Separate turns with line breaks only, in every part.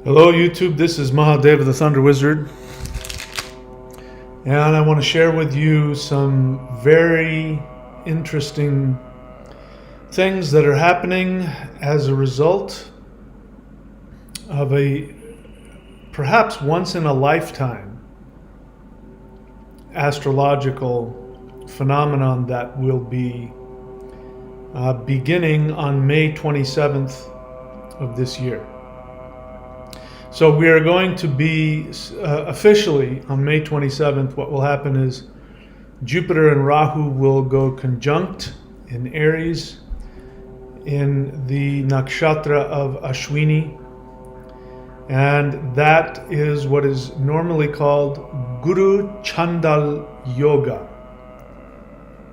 Hello YouTube, this is Mahadeva the Thunder Wizard, and I want to share with you some very interesting things that are happening as a result of a perhaps once in a lifetime astrological phenomenon that will be beginning on May 27th of this year. So we are going to be officially on May 27th. What will happen is Jupiter and Rahu will go conjunct in Aries in the nakshatra of Ashwini, and that is what is normally called Guru Chandal Yoga,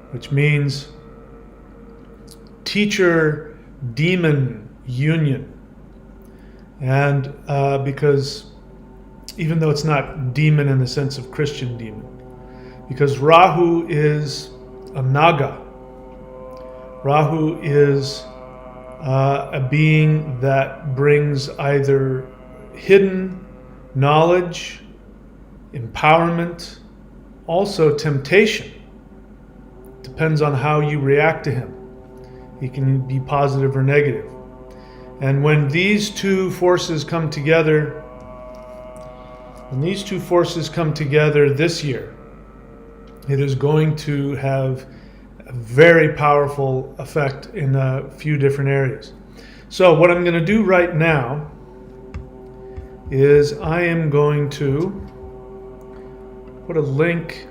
which means teacher demon union. And because even though it's not demon in the sense of Christian demon, because Rahu is a Naga. Rahu is a being that brings either hidden knowledge, empowerment, also temptation. Depends on how you react to him. He can be positive or negative. And when these two forces come together, this year, it is going to have a very powerful effect in a few different areas. So what I'm going to do right now is I am going to put a link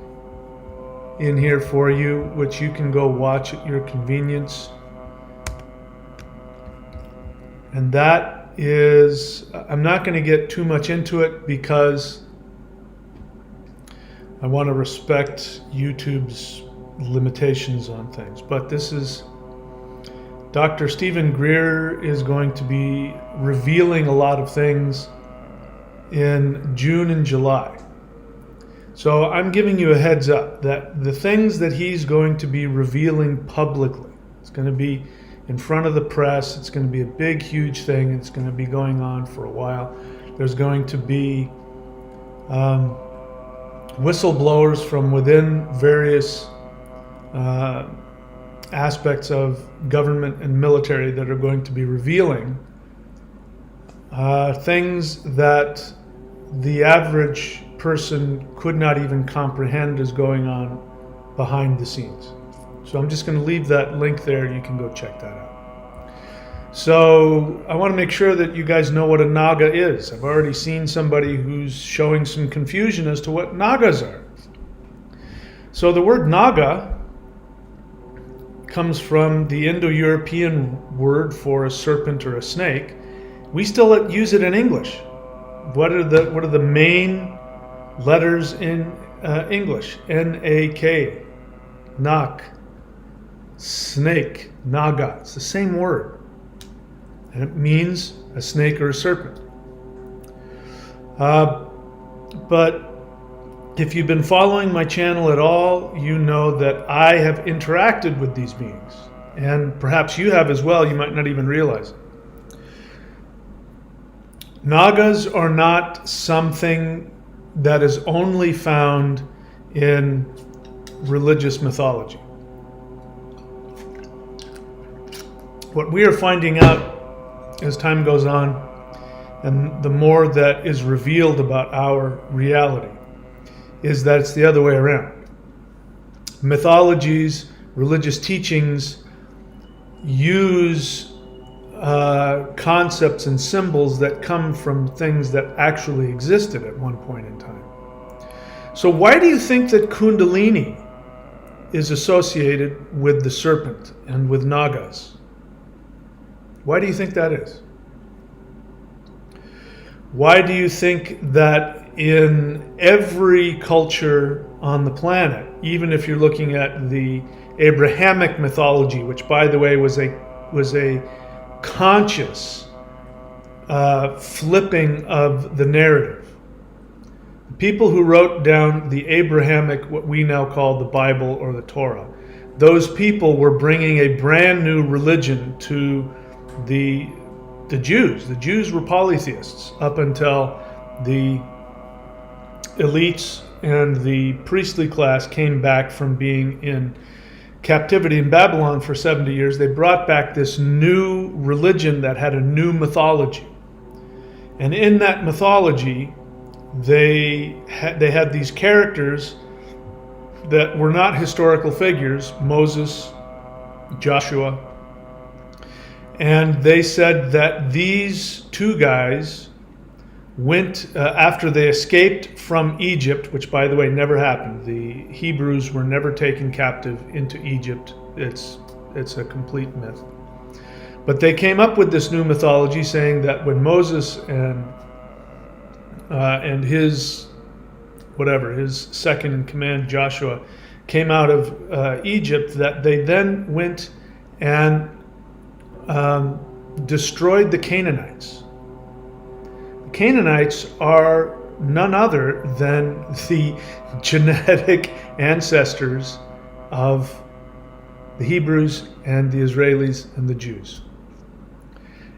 in here for you, which you can go watch at your convenience. And that is, I'm not going to get too much into it because I want to respect YouTube's limitations on things. But this is, Dr. Stephen Greer is going to be revealing a lot of things in June and July. So I'm giving you a heads up that the things that he's going to be revealing publicly, it's going to be in front of the press. It's going to be a big, huge thing. It's going to be going on for a while. There's going to be whistleblowers from within various aspects of government and military that are going to be revealing things that the average person could not even comprehend is going on behind the scenes. So I'm just going to leave that link there. You can go check that out. So I want to make sure that you guys know what a Naga is. I've already seen somebody who's showing some confusion as to what Nagas are. So the word Naga comes from the Indo-European word for a serpent or a snake. We still use it in English. What are the main letters in English? N-A-K, Nak. Snake, Naga, it's the same word, and it means a snake or a serpent. But if you've been following my channel at all, you know that I have interacted with these beings, and perhaps you have as well. You might not even realize it. Nagas are not something that is only found in religious mythology. What we are finding out as time goes on, and the more that is revealed about our reality, is that it's the other way around. Mythologies, religious teachings use concepts and symbols that come from things that actually existed at one point in time. So why do you think that Kundalini is associated with the serpent and with Nagas? Why do you think that is? Why do you think that in every culture on the planet, even if you're looking at the Abrahamic mythology, which by the way was a conscious flipping of the narrative. The people who wrote down the Abrahamic, what we now call the Bible or the Torah, those people were bringing a brand new religion to the the Jews. The Jews were polytheists up until the elites and the priestly class came back from being in captivity in Babylon for 70 years. They brought back this new religion that had a new mythology. And in that mythology, they had these characters that were not historical figures, Moses, Joshua, and they said that these two guys went, after they escaped from Egypt, which by the way never happened. The Hebrews were never taken captive into Egypt. It's a complete myth. But they came up with this new mythology saying that when Moses and his second in command, Joshua, came out of Egypt, that they then went and destroyed the Canaanites. The Canaanites are none other than the genetic ancestors of the Hebrews and the Israelis and the Jews.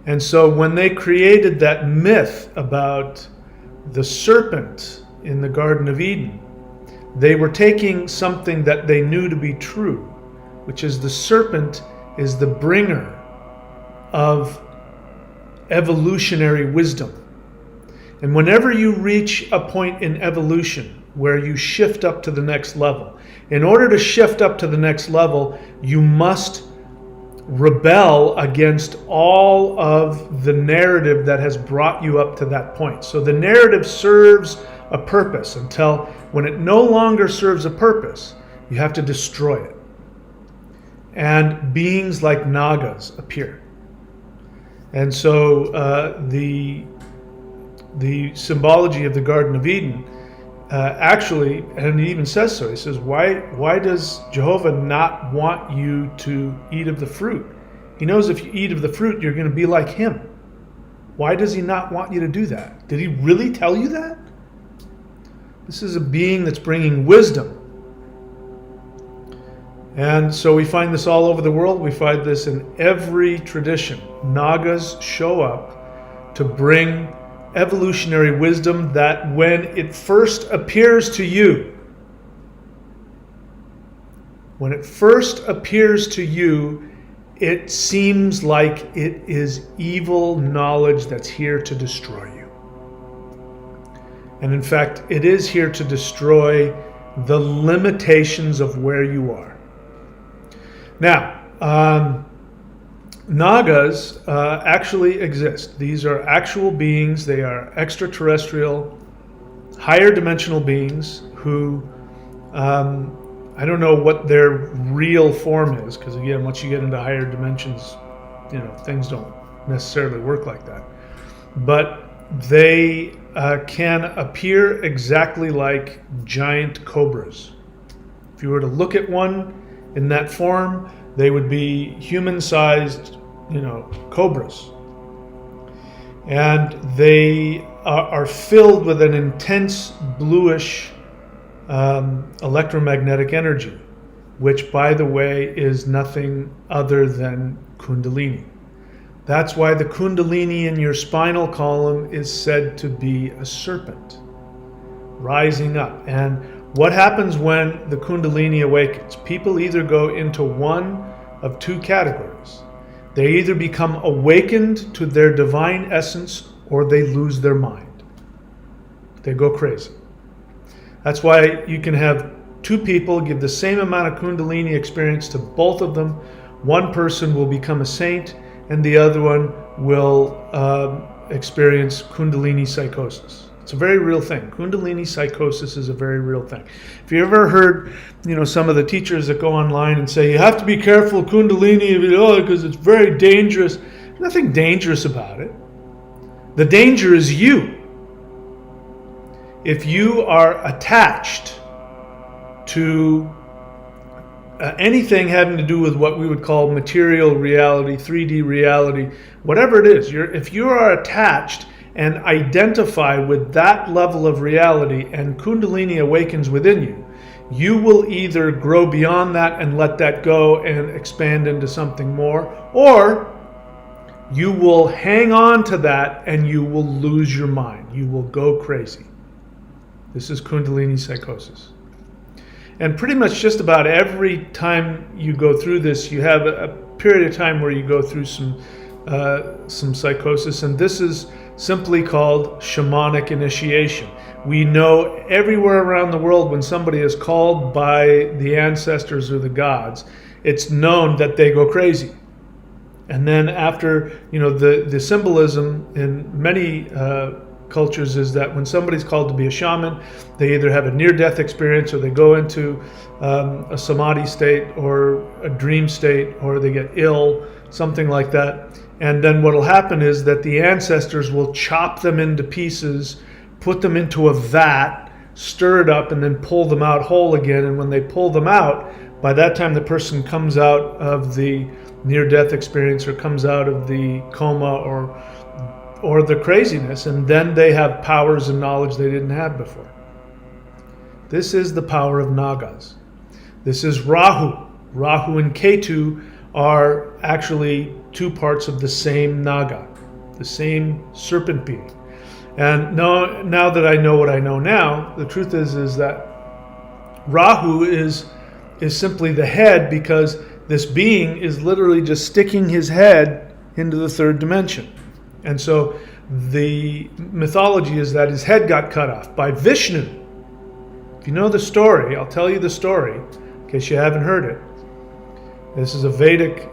And so when they created that myth about the serpent in the Garden of Eden, they were taking something that they knew to be true, which is the serpent is the bringer of evolutionary wisdom. And whenever you reach a point in evolution where you shift up to the next level, in order to shift up to the next level, you must rebel against all of the narrative that has brought you up to that point. So the narrative serves a purpose until when it no longer serves a purpose, you have to destroy it. And beings like Nagas appear. And so the symbology of the Garden of Eden actually, and he even says so, he says, why does Jehovah not want you to eat of the fruit? He knows if you eat of the fruit, you're going to be like him. Why does he not want you to do that? Did he really tell you that? This is a being that's bringing wisdom. And so we find this all over the world. We find this in every tradition. Nagas show up to bring evolutionary wisdom that when it first appears to you, it seems like it is evil knowledge that's here to destroy you. And in fact, it is here to destroy the limitations of where you are. Now, Nagas actually exist. These are actual beings. They are extraterrestrial, higher dimensional beings who, I don't know what their real form is, because again, once you get into higher dimensions, things don't necessarily work like that. But they can appear exactly like giant cobras. If you were to look at one in that form, they would be human-sized, cobras. And they are filled with an intense bluish electromagnetic energy, which, by the way, is nothing other than Kundalini. That's why the Kundalini in your spinal column is said to be a serpent rising up. And what happens when the Kundalini awakens? People either go into one of two categories. They either become awakened to their divine essence or they lose their mind. They go crazy. That's why you can have two people give the same amount of Kundalini experience to both of them. One person will become a saint and the other one will experience Kundalini psychosis. It's a very real thing. Kundalini psychosis is a very real thing. If you ever heard, some of the teachers that go online and say, you have to be careful Kundalini because it's very dangerous. There's nothing dangerous about it. The danger is you. If you are attached to anything having to do with what we would call material reality, 3D reality, whatever it is, if you are attached and identify with that level of reality and Kundalini awakens within you, you will either grow beyond that and let that go and expand into something more, or you will hang on to that and you will lose your mind. You will go crazy. This is Kundalini psychosis. And pretty much just about every time you go through this, you have a period of time where you go through some psychosis, and this is simply called shamanic initiation. We know everywhere around the world when somebody is called by the ancestors or the gods, it's known that they go crazy. And then after, the symbolism in many cultures is that when somebody's called to be a shaman, they either have a near-death experience or they go into a samadhi state or a dream state, or they get ill, something like that. And then what will happen is that the ancestors will chop them into pieces, put them into a vat, stir it up, and then pull them out whole again. And when they pull them out, by that time the person comes out of the near-death experience or comes out of the coma or the craziness, and then they have powers and knowledge they didn't have before. This is the power of Nagas. This is Rahu. Rahu and Ketu are actually two parts of the same Naga, the same serpent being. And now that I know what I know now, the truth is that Rahu is simply the head, because this being is literally just sticking his head into the third dimension. And so the mythology is that his head got cut off by Vishnu. If you know the story, I'll tell you the story in case you haven't heard it. This is a Vedic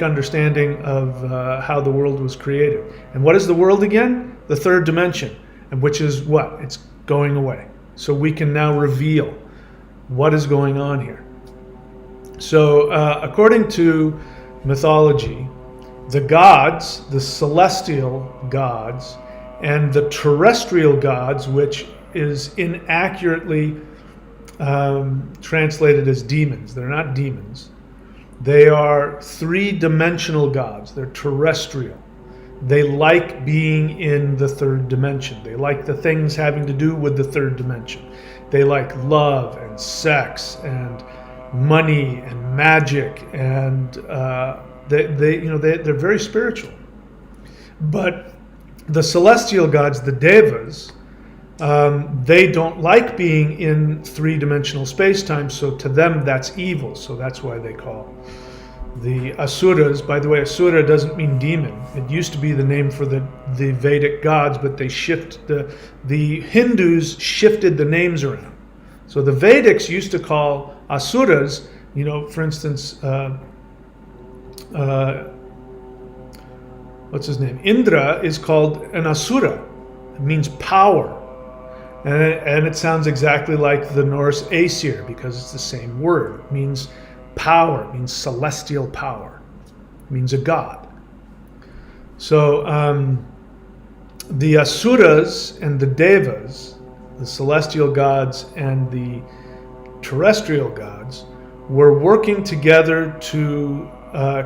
understanding of how the world was created. And what is the world again? The third dimension, and which is what? It's going away. So we can now reveal what is going on here. So according to mythology, the gods, the celestial gods, and the terrestrial gods, which is inaccurately translated as demons. They're not demons. They are three-dimensional gods. They're terrestrial. They like being in the third dimension. They like the things having to do with the third dimension. They like love and sex and money and magic, and they're very spiritual. But the celestial gods, the devas, they don't like being in three-dimensional space-time, so to them that's evil. So that's why they call the asuras. By the way, asura doesn't mean demon. It used to be the name for the Vedic gods, but they the Hindus shifted the names around. So the Vedics used to call asuras, for instance, what's his name? Indra is called an asura. It means power. And it sounds exactly like the Norse Aesir, because it's the same word. It means power, it means celestial power. It means a god. So the asuras and the devas, the celestial gods and the terrestrial gods, were working together to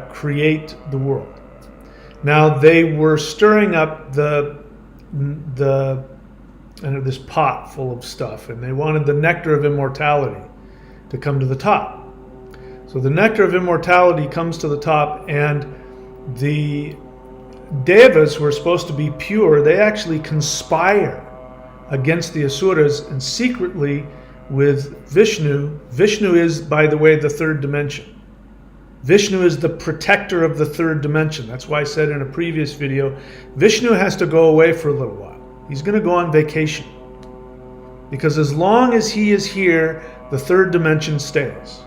create the world. Now they were stirring up this pot full of stuff, and they wanted the nectar of immortality to come to the top. So the nectar of immortality comes to the top, and the devas, who are supposed to be pure, they actually conspire against the asuras, and secretly with Vishnu. Vishnu is, by the way, the third dimension. Vishnu is the protector of the third dimension. That's why I said in a previous video, Vishnu has to go away for a little while. He's going to go on vacation, because as long as he is here, the third dimension stays.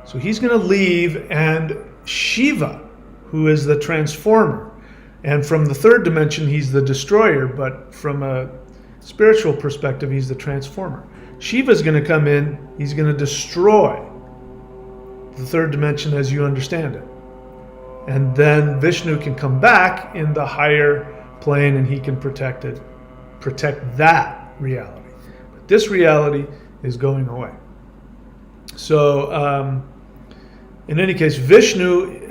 So he's going to leave, and Shiva, who is the transformer, and from the third dimension he's the destroyer, but from a spiritual perspective he's the transformer. Shiva's going to come in, he's going to destroy the third dimension as you understand it. And then Vishnu can come back in the higher plane, and he can protect that reality. But this reality is going away. So in any case, Vishnu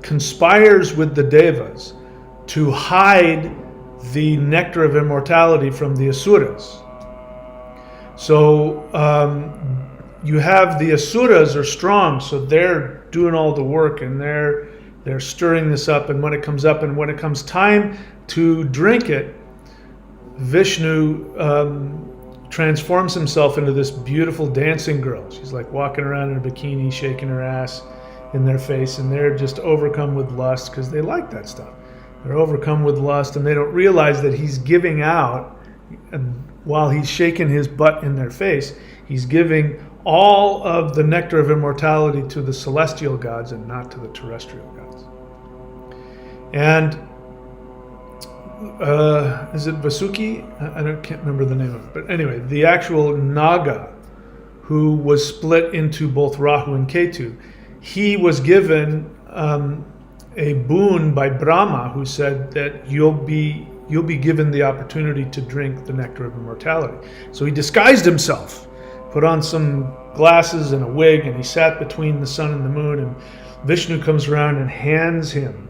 conspires with the devas to hide the nectar of immortality from the asuras. So you have the asuras are strong, so they're doing all the work, and they're They're stirring this up, and when it comes up, and when it comes time to drink it, Vishnu transforms himself into this beautiful dancing girl. She's like walking around in a bikini, shaking her ass in their face, and they're just overcome with lust because they like that stuff. They're overcome with lust, and they don't realize that he's giving out, and while he's shaking his butt in their face, he's giving all of the nectar of immortality to the celestial gods and not to the terrestrial gods. And is it Vasuki? I can't remember the name of it. But anyway, the actual Naga, who was split into both Rahu and Ketu, he was given a boon by Brahma, who said that you'll be given the opportunity to drink the nectar of immortality. So he disguised himself, put on some glasses and a wig, and he sat between the sun and the moon, and Vishnu comes around and hands him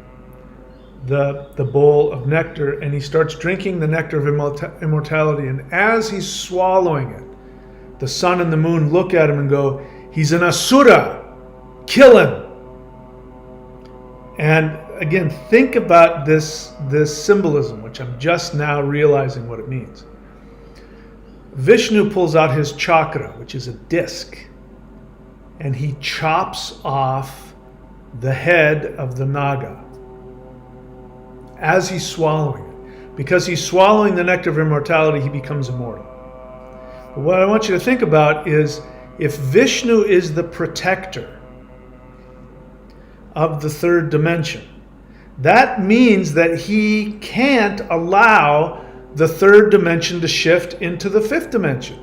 the bowl of nectar, and he starts drinking the nectar of immortality. And as he's swallowing it, the sun and the moon look at him and go, "He's an asura, kill him." And again, think about this symbolism, which I'm just now realizing what it means. Vishnu pulls out his chakra, which is a disc, and he chops off the head of the Naga as he's swallowing it. Because he's swallowing the nectar of immortality, he becomes immortal. But what I want you to think about is, if Vishnu is the protector of the third dimension, that means that he can't allow the third dimension to shift into the fifth dimension,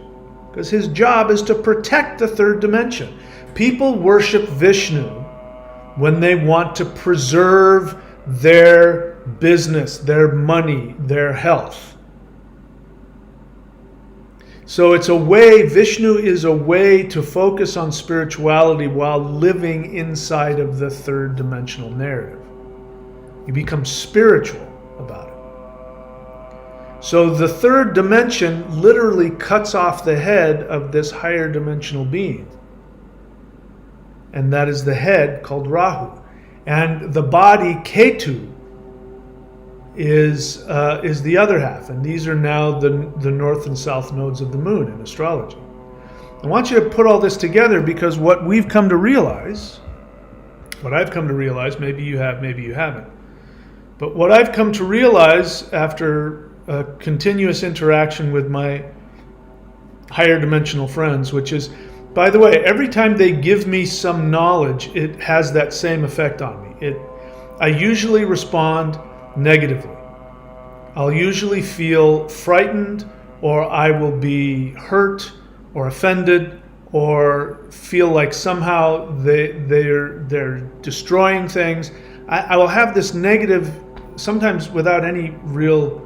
because his job is to protect the third dimension. People worship Vishnu when they want to preserve their business, their money, their health. So it's a way, Vishnu is a way to focus on spirituality while living inside of the third dimensional narrative. You become spiritual about it. So the third dimension literally cuts off the head of this higher dimensional being. And that is the head called Rahu. And the body, Ketu, is the other half. And these are now the north and south nodes of the moon in astrology. I want you to put all this together, because what we've come to realize, what I've come to realize, maybe you have, maybe you haven't, but what I've come to realize after a continuous interaction with my higher dimensional friends, which is, by the way, every time they give me some knowledge, it has that same effect on me. I usually respond negatively. I'll usually feel frightened, or I will be hurt or offended, or feel like somehow they're destroying things. I will have this negative, sometimes without any real,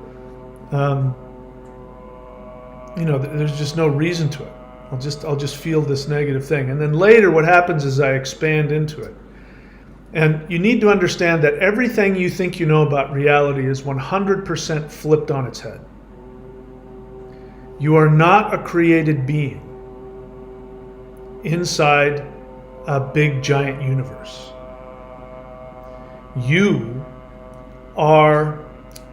there's just no reason to it. I'll just feel this negative thing. And then later what happens is I expand into it. And you need to understand that everything you think you know about reality is 100% flipped on its head. You are not a created being inside a big giant universe. You are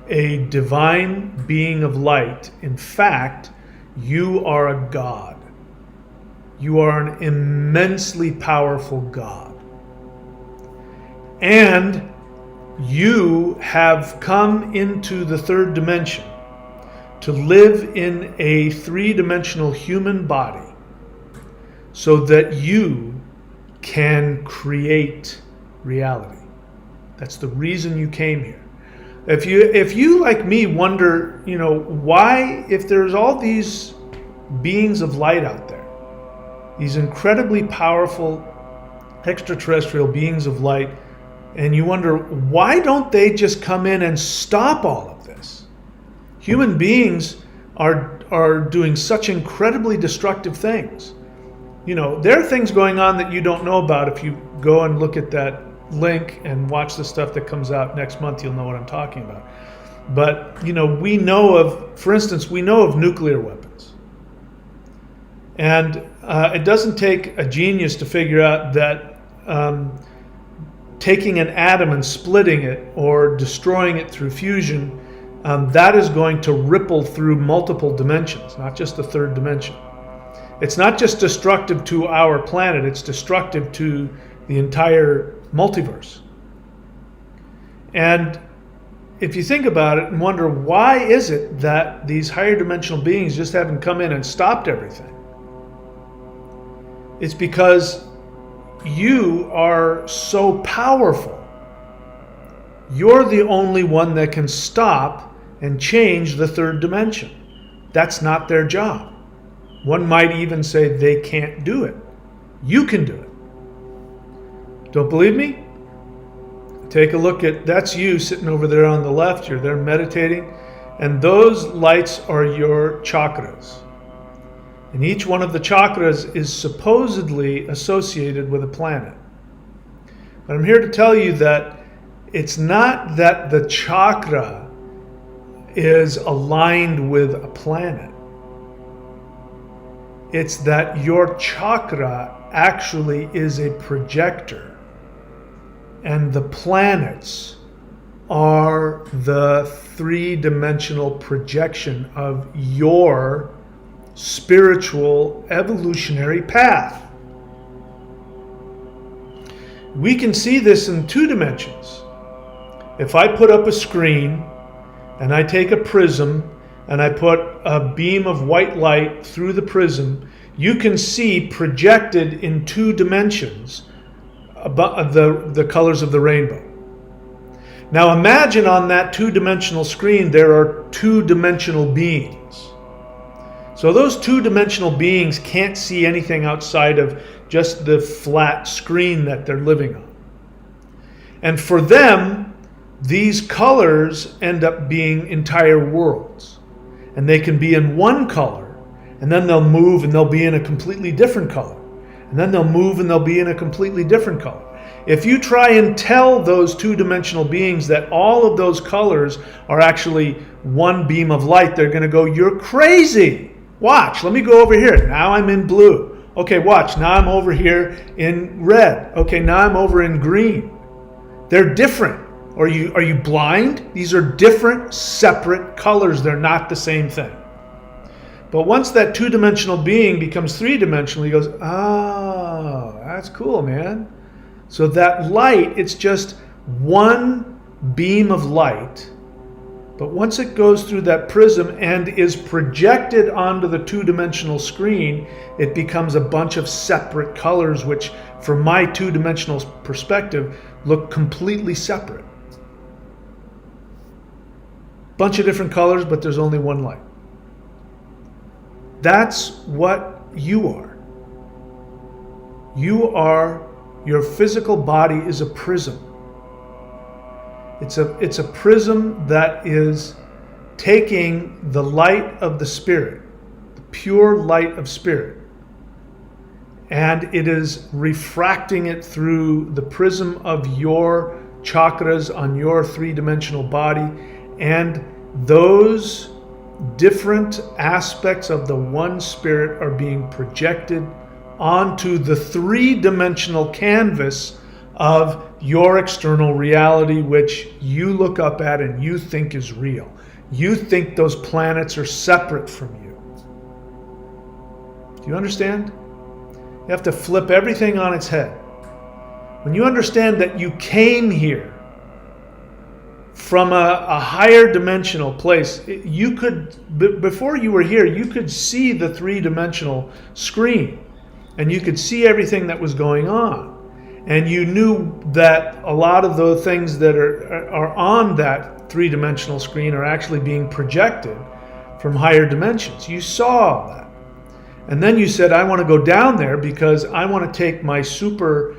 a divine being of light. In fact, you are a god. You are an immensely powerful God. And you have come into the third dimension to live in a three-dimensional human body so that you can create reality. That's the reason you came here. If you like me wonder, why, if there's all these beings of light out there, these incredibly powerful extraterrestrial beings of light, and you wonder, why don't they just come in and stop all of this? Human beings are doing such incredibly destructive things. There are things going on that you don't know about. If you go and look at that link and watch the stuff that comes out next month, you'll know what I'm talking about. But, we know of, for instance, we know of nuclear weapons. And it doesn't take a genius to figure out that taking an atom and splitting it or destroying it through fusion, that is going to ripple through multiple dimensions, not just the third dimension. It's not just destructive to our planet, it's destructive to the entire multiverse. And if you think about it and wonder, why is it that these higher dimensional beings just haven't come in and stopped everything? It's because you are so powerful. You're the only one that can stop and change the third dimension. That's not their job. One might even say they can't do it. You can do it. Don't believe me? Take a look at, that's you sitting over there on the left. You're there meditating. And those lights are your chakras. And each one of the chakras is supposedly associated with a planet. But I'm here to tell you that it's not that the chakra is aligned with a planet. It's that your chakra actually is a projector. And the planets are the three-dimensional projection of your spiritual evolutionary path. We can see this in two dimensions. If I put up a screen and I take a prism and I put a beam of white light through the prism, you can see projected in two dimensions the colors of the rainbow. Now imagine on that two-dimensional screen there are two-dimensional beings. So those two-dimensional beings can't see anything outside of just the flat screen that they're living on. And for them, these colors end up being entire worlds. And they can be in one color, and then they'll move and they'll be in a completely different color. And then they'll move and they'll be in a completely different color. If you try and tell those two-dimensional beings that all of those colors are actually one beam of light, they're going to go, "You're crazy. Watch, let me go over here. Now I'm in blue. Okay, watch, now I'm over here in red. Okay, now I'm over in green." They're different. Are you blind? These are different, separate colors. They're not the same thing. But once that two-dimensional being becomes three-dimensional, he goes, "Oh, that's cool, man." So that light, it's just one beam of light. But once it goes through that prism and is projected onto the two-dimensional screen, it becomes a bunch of separate colors, which from my two-dimensional perspective look completely separate. Bunch of different colors, but there's only one light. That's what you are. Your physical body is a prism. It's a prism that is taking the light of the spirit, the pure light of spirit, and it is refracting it through the prism of your chakras on your three-dimensional body, and those different aspects of the one spirit are being projected onto the three-dimensional canvas of your external reality, which you look up at and you think is real. You think those planets are separate from you. Do you understand? You have to flip everything on its head. When you understand that you came here from a higher dimensional place, you could, before you were here, you could see the three-dimensional screen and you could see everything that was going on. And you knew that a lot of the things that are on that three-dimensional screen are actually being projected from higher dimensions. You saw that. And then you said, "I want to go down there because I want to take my super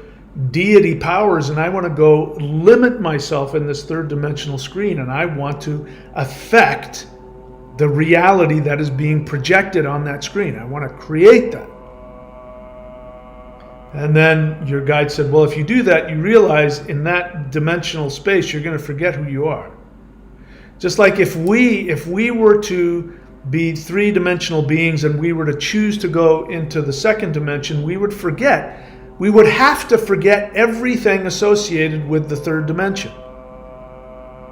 deity powers and I want to go limit myself in this third-dimensional screen, and I want to affect the reality that is being projected on that screen. I want to create that." And then your guide said, "Well, if you do that, you realize in that dimensional space, you're going to forget who you are." Just like if we were to be three-dimensional beings and we were to choose to go into the second dimension, we would forget we would have to forget everything associated with the third dimension.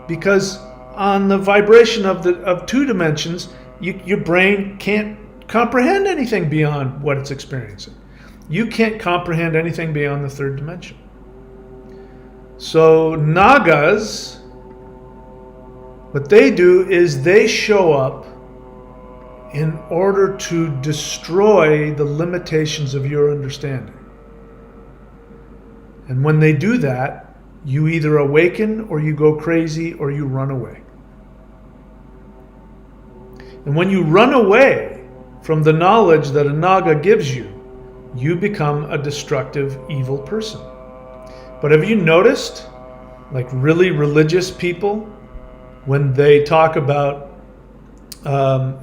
Because on the vibration of 2 dimensions, your brain can't comprehend anything beyond what it's experiencing. You can't comprehend anything beyond the third dimension. So Nagas, what they do is they show up in order to destroy the limitations of your understanding. And when they do that, you either awaken or you go crazy or you run away. And when you run away from the knowledge that a Naga gives you, you become a destructive, evil person. But have you noticed, like really religious people, when they talk about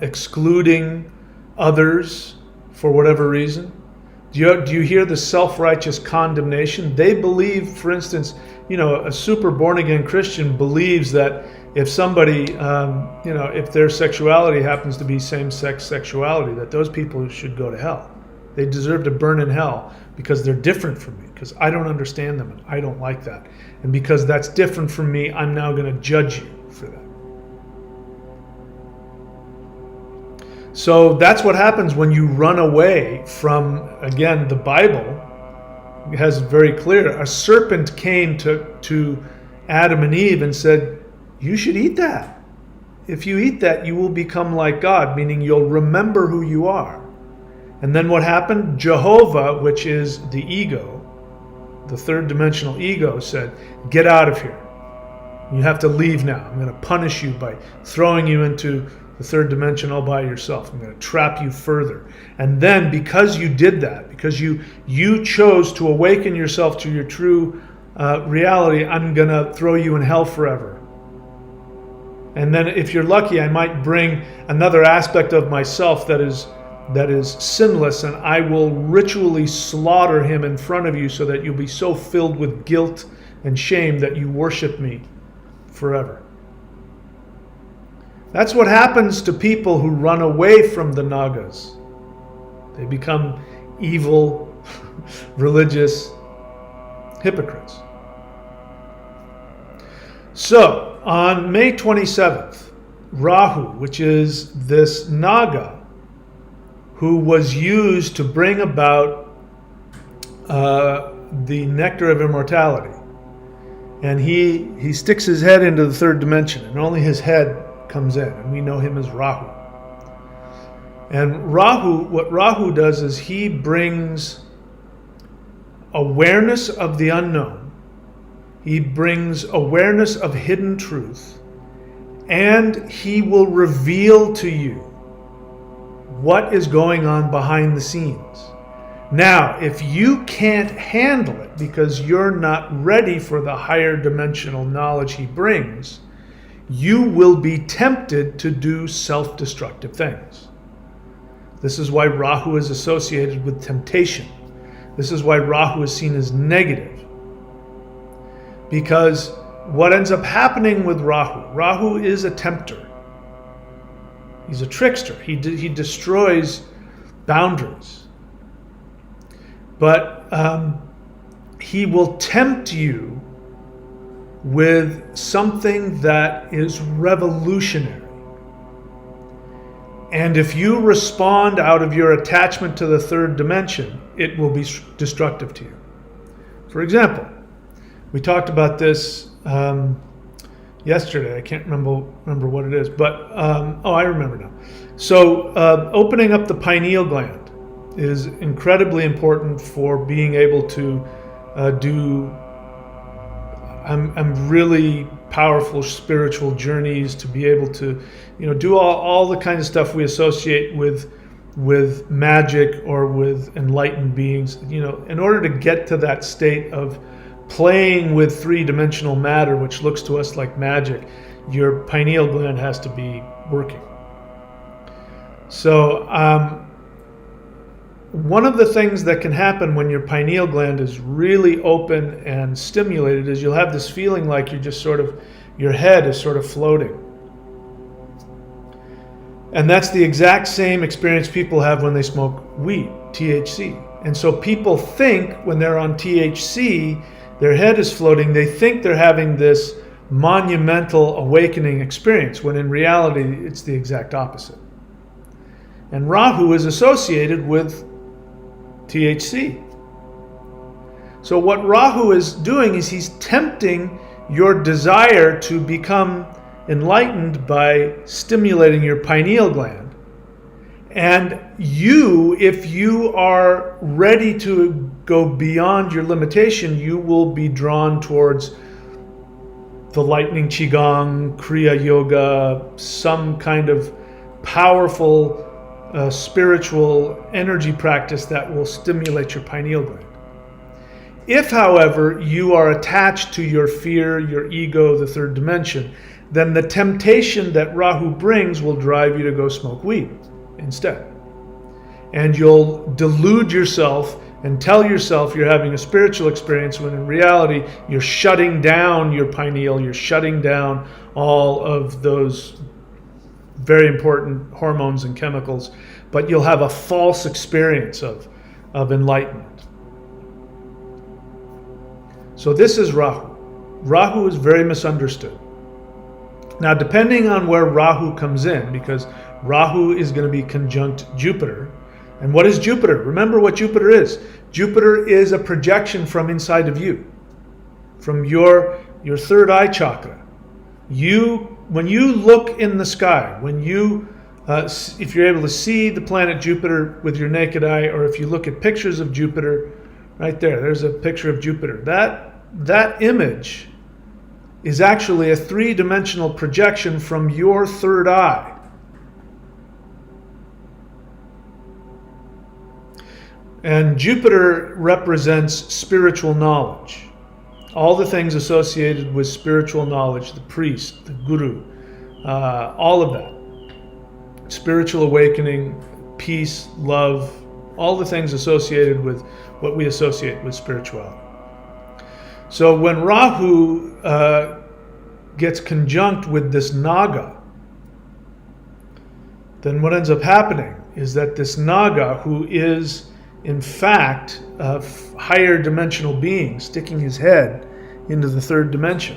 excluding others for whatever reason, do you hear the self-righteous condemnation? They believe, for instance, a super born-again Christian believes that if somebody, if their sexuality happens to be same-sex sexuality, that those people should go to hell. They deserve to burn in hell because they're different from me, because I don't understand them and I don't like that. And because that's different from me, I'm now going to judge you for that. So that's what happens when you run away from, again, the Bible. It has very clear, a serpent came to Adam and Eve and said, you should eat that. If you eat that, you will become like God, meaning you'll remember who you are. And then what happened? Jehovah, which is the ego, the third dimensional ego, said, get out of here. You have to leave now. I'm going to punish you by throwing you into the third dimension all by yourself. I'm going to trap you further. And then because you did that, because you chose to awaken yourself to your true reality, I'm going to throw you in hell forever. And then if you're lucky, I might bring another aspect of myself that is sinless, and I will ritually slaughter him in front of you so that you'll be so filled with guilt and shame that you worship me forever. That's what happens to people who run away from the Nagas. They become evil, religious hypocrites. So, on May 27th, Rahu, which is this Naga who was used to bring about the nectar of immortality, and he sticks his head into the third dimension, and only his head comes in, and we know him as Rahu. And what Rahu does is he brings awareness of the unknown. He brings awareness of hidden truth, and he will reveal to you what is going on behind the scenes. Now, if you can't handle it because you're not ready for the higher dimensional knowledge he brings, you will be tempted to do self-destructive things. This is why Rahu is associated with temptation. This is why Rahu is seen as negative. Because what ends up happening with Rahu is a tempter. He's a trickster. He destroys boundaries. But he will tempt you with something that is revolutionary. And if you respond out of your attachment to the third dimension, it will be destructive to you. For example, we talked about this yesterday. I can't remember what it is, but I remember now. So opening up the pineal gland is incredibly important for being able to do really powerful spiritual journeys, to be able to, do all the kind of stuff we associate with magic or with enlightened beings. In order to get to that state of playing with three-dimensional matter, which looks to us like magic, your pineal gland has to be working. So one of the things that can happen when your pineal gland is really open and stimulated is you'll have this feeling like you're just your head is sort of floating. And that's the exact same experience people have when they smoke weed, THC. And so people think when they're on THC, their head is floating, they think they're having this monumental awakening experience, when in reality it's the exact opposite. And Rahu is associated with THC. So what Rahu is doing is he's tempting your desire to become enlightened by stimulating your pineal gland. And you, if you are ready to go beyond your limitation, you will be drawn towards the lightning qigong, kriya yoga, some kind of powerful spiritual energy practice that will stimulate your pineal gland. If, however, you are attached to your fear, your ego, the third dimension, then the temptation that Rahu brings will drive you to go smoke weed instead. And you'll delude yourself and tell yourself you're having a spiritual experience, when in reality you're shutting down your pineal, you're shutting down all of those very important hormones and chemicals, but you'll have a false experience of enlightenment. So this is Rahu. Rahu is very misunderstood. Now, depending on where Rahu comes in, because Rahu is going to be conjunct Jupiter. And what is Jupiter? Remember what Jupiter is. Jupiter is a projection from inside of you, from your third eye chakra. When you look in the sky, when you, if you're able to see the planet Jupiter with your naked eye, or if you look at pictures of Jupiter, right there's a picture of Jupiter. That image is actually a three-dimensional projection from your third eye. And Jupiter represents spiritual knowledge. All the things associated with spiritual knowledge, the priest, the guru, all of that. Spiritual awakening, peace, love, all the things associated with what we associate with spirituality. So when Rahu gets conjunct with this Naga, then what ends up happening is that this Naga, who is in fact a higher dimensional being sticking his head into the third dimension,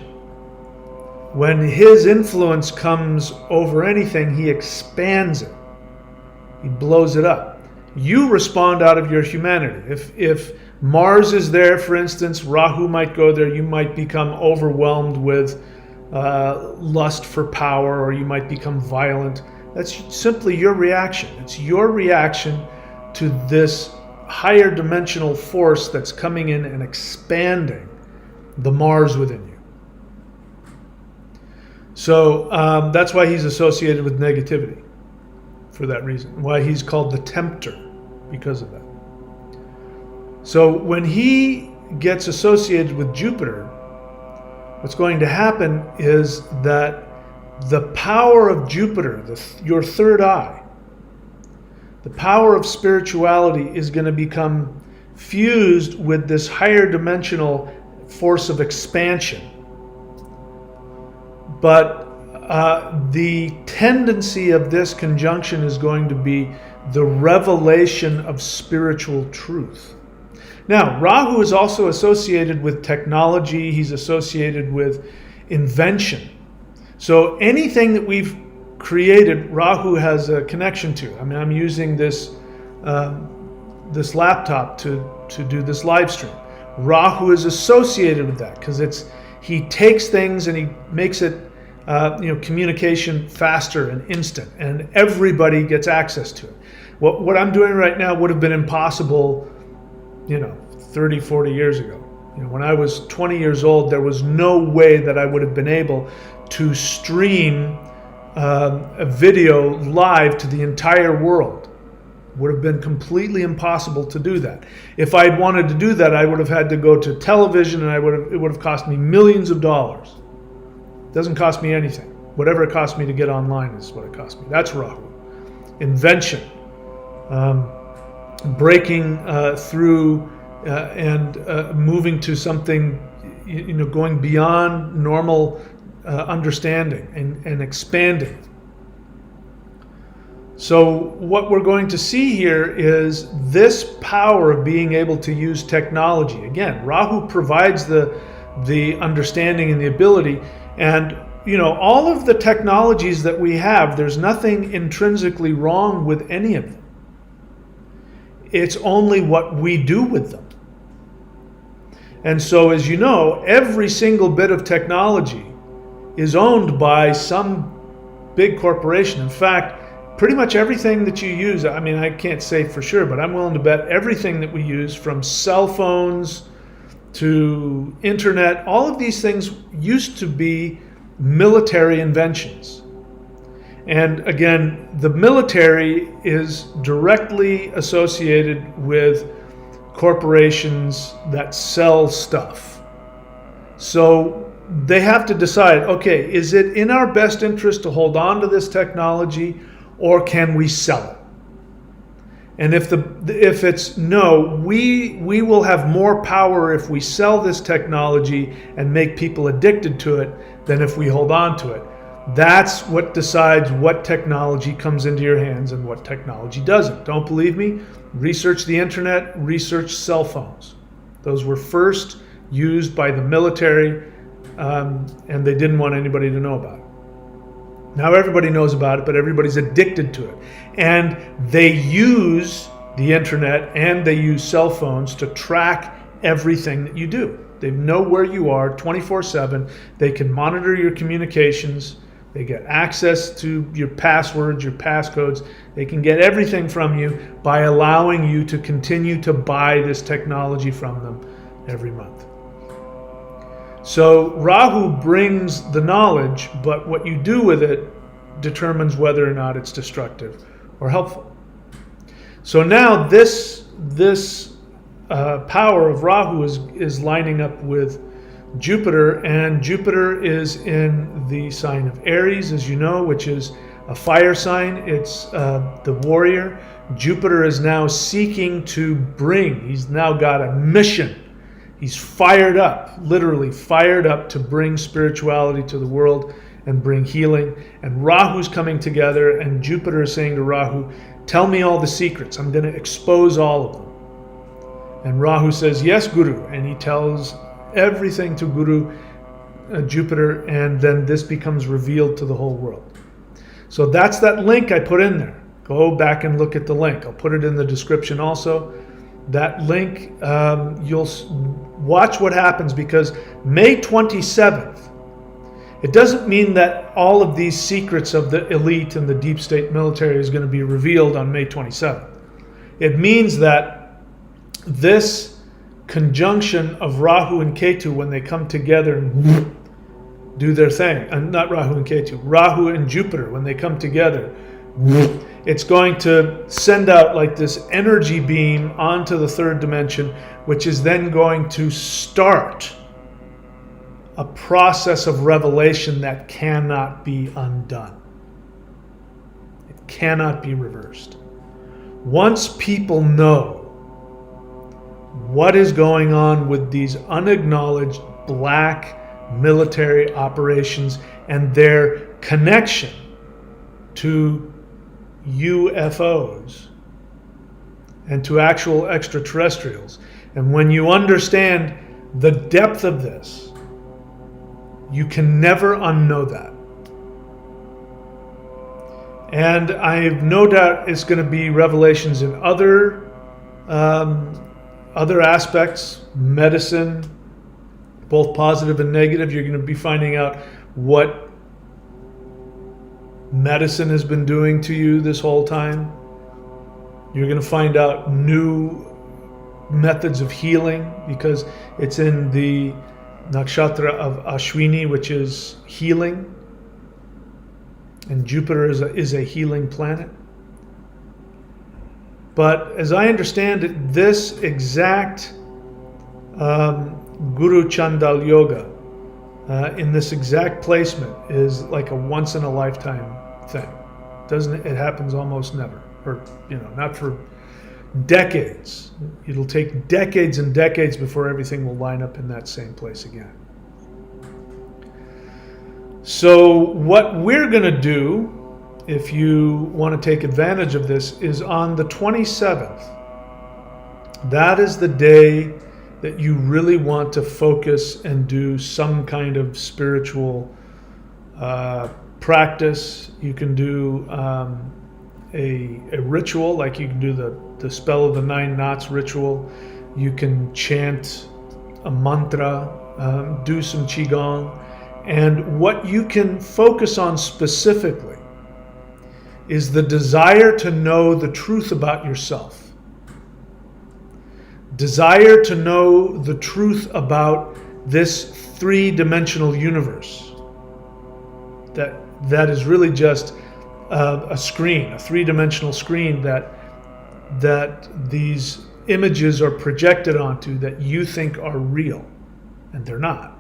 when his influence comes over anything, he expands it. He blows it up. You respond out of your humanity. If Mars is there, for instance, Rahu might go there, you might become overwhelmed with lust for power, or you might become violent. That's simply your reaction. It's your reaction to this higher dimensional force that's coming in and expanding the Mars within you. So that's why he's associated with negativity, for that reason. Why he's called the tempter, because of that. So when he gets associated with Jupiter, what's going to happen is that the power of Jupiter, your third eye, the power of spirituality is going to become fused with this higher dimensional force of expansion. But the tendency of this conjunction is going to be the revelation of spiritual truth. Now, Rahu is also associated with technology. He's associated with invention. So anything that we've created, Rahu has a connection to. I mean, I'm using this this laptop to do this live stream. Rahu is associated with that because he takes things and he makes it communication faster and instant, and everybody gets access to it. What I'm doing right now would have been impossible 30, 40 years ago. When I was 20 years old, there was no way that I would have been able to stream a video live to the entire world. It would have been completely impossible to do that. If I'd wanted to do that, I would have had to go to television, and it would have cost me millions of dollars. It doesn't cost me anything. Whatever it cost me to get online is what it cost me. That's Rahu. Invention. Breaking through and moving to something, going beyond normal understanding and expanding. So what we're going to see here is this power of being able to use technology. Again, Rahu provides the understanding and the ability, and all of the technologies that we have, there's nothing intrinsically wrong with any of them. It's only what we do with them. And so, as you know, every single bit of technology is owned by some big corporation. In fact, pretty much everything that you use, I mean, I can't say for sure, but I'm willing to bet everything that we use, from cell phones to internet, all of these things used to be military inventions. And again, the military is directly associated with corporations that sell stuff. So they have to decide, okay, is it in our best interest to hold on to this technology, or can we sell it? And if it's no, we will have more power if we sell this technology and make people addicted to it than if we hold on to it. That's what decides what technology comes into your hands and what technology doesn't. Don't believe me? Research the internet, research cell phones. Those were first used by the military, and they didn't want anybody to know about it. Now everybody knows about it, but everybody's addicted to it. And they use the internet and they use cell phones to track everything that you do. They know where you are 24/7. They can monitor your communications. They get access to your passwords, your passcodes. They can get everything from you by allowing you to continue to buy this technology from them every month. So Rahu brings the knowledge, but what you do with it determines whether or not it's destructive or helpful. So now this power of Rahu is lining up with Jupiter, and Jupiter is in the sign of Aries, as you know, which is a fire sign. It's the warrior. Jupiter is now seeking to bring, he's now got a mission. He's fired up, literally fired up to bring spirituality to the world and bring healing. And Rahu's coming together, and Jupiter is saying to Rahu, tell me all the secrets. I'm going to expose all of them. And Rahu says, yes, Guru. And he tells everything to Guru, Jupiter, and then this becomes revealed to the whole world. So that's that link I put in there. Go back and look at the link. I'll put it in the description also. That link, you'll watch what happens, because May 27th, it doesn't mean that all of these secrets of the elite and the deep state military is going to be revealed on May 27th. It means that this conjunction of Rahu and Ketu, when they come together and do their thing, and not Rahu and Ketu, Rahu and Jupiter, when they come together, it's going to send out like this energy beam onto the third dimension, which is then going to start a process of revelation that cannot be undone. It cannot be reversed. Once people know what is going on with these unacknowledged black military operations and their connection to UFOs and to actual extraterrestrials, and when you understand the depth of this, you can never unknow that. And I have no doubt it's going to be revelations in other aspects, medicine, both positive and negative. You're going to be finding out what medicine has been doing to you this whole time. You're going to find out new methods of healing, because it's in the nakshatra of Ashwini, which is healing, and Jupiter is a healing planet. But as I understand it, this exact Guru Chandal Yoga in this exact placement is like a once in a lifetime thing. It happens almost never, or not for decades. It'll take decades and decades before everything will line up in that same place again. So what we're going to do if you want to take advantage of this, is on the 27th. That is the day that you really want to focus and do some kind of spiritual practice. You can do a ritual, like you can do the spell of the 9 knots ritual. You can chant a mantra, do some qigong. And what you can focus on specifically is the desire to know the truth about yourself. Desire to know the truth about this 3-dimensional universe. That is really just a screen, a 3-dimensional screen that these images are projected onto that you think are real, and they're not.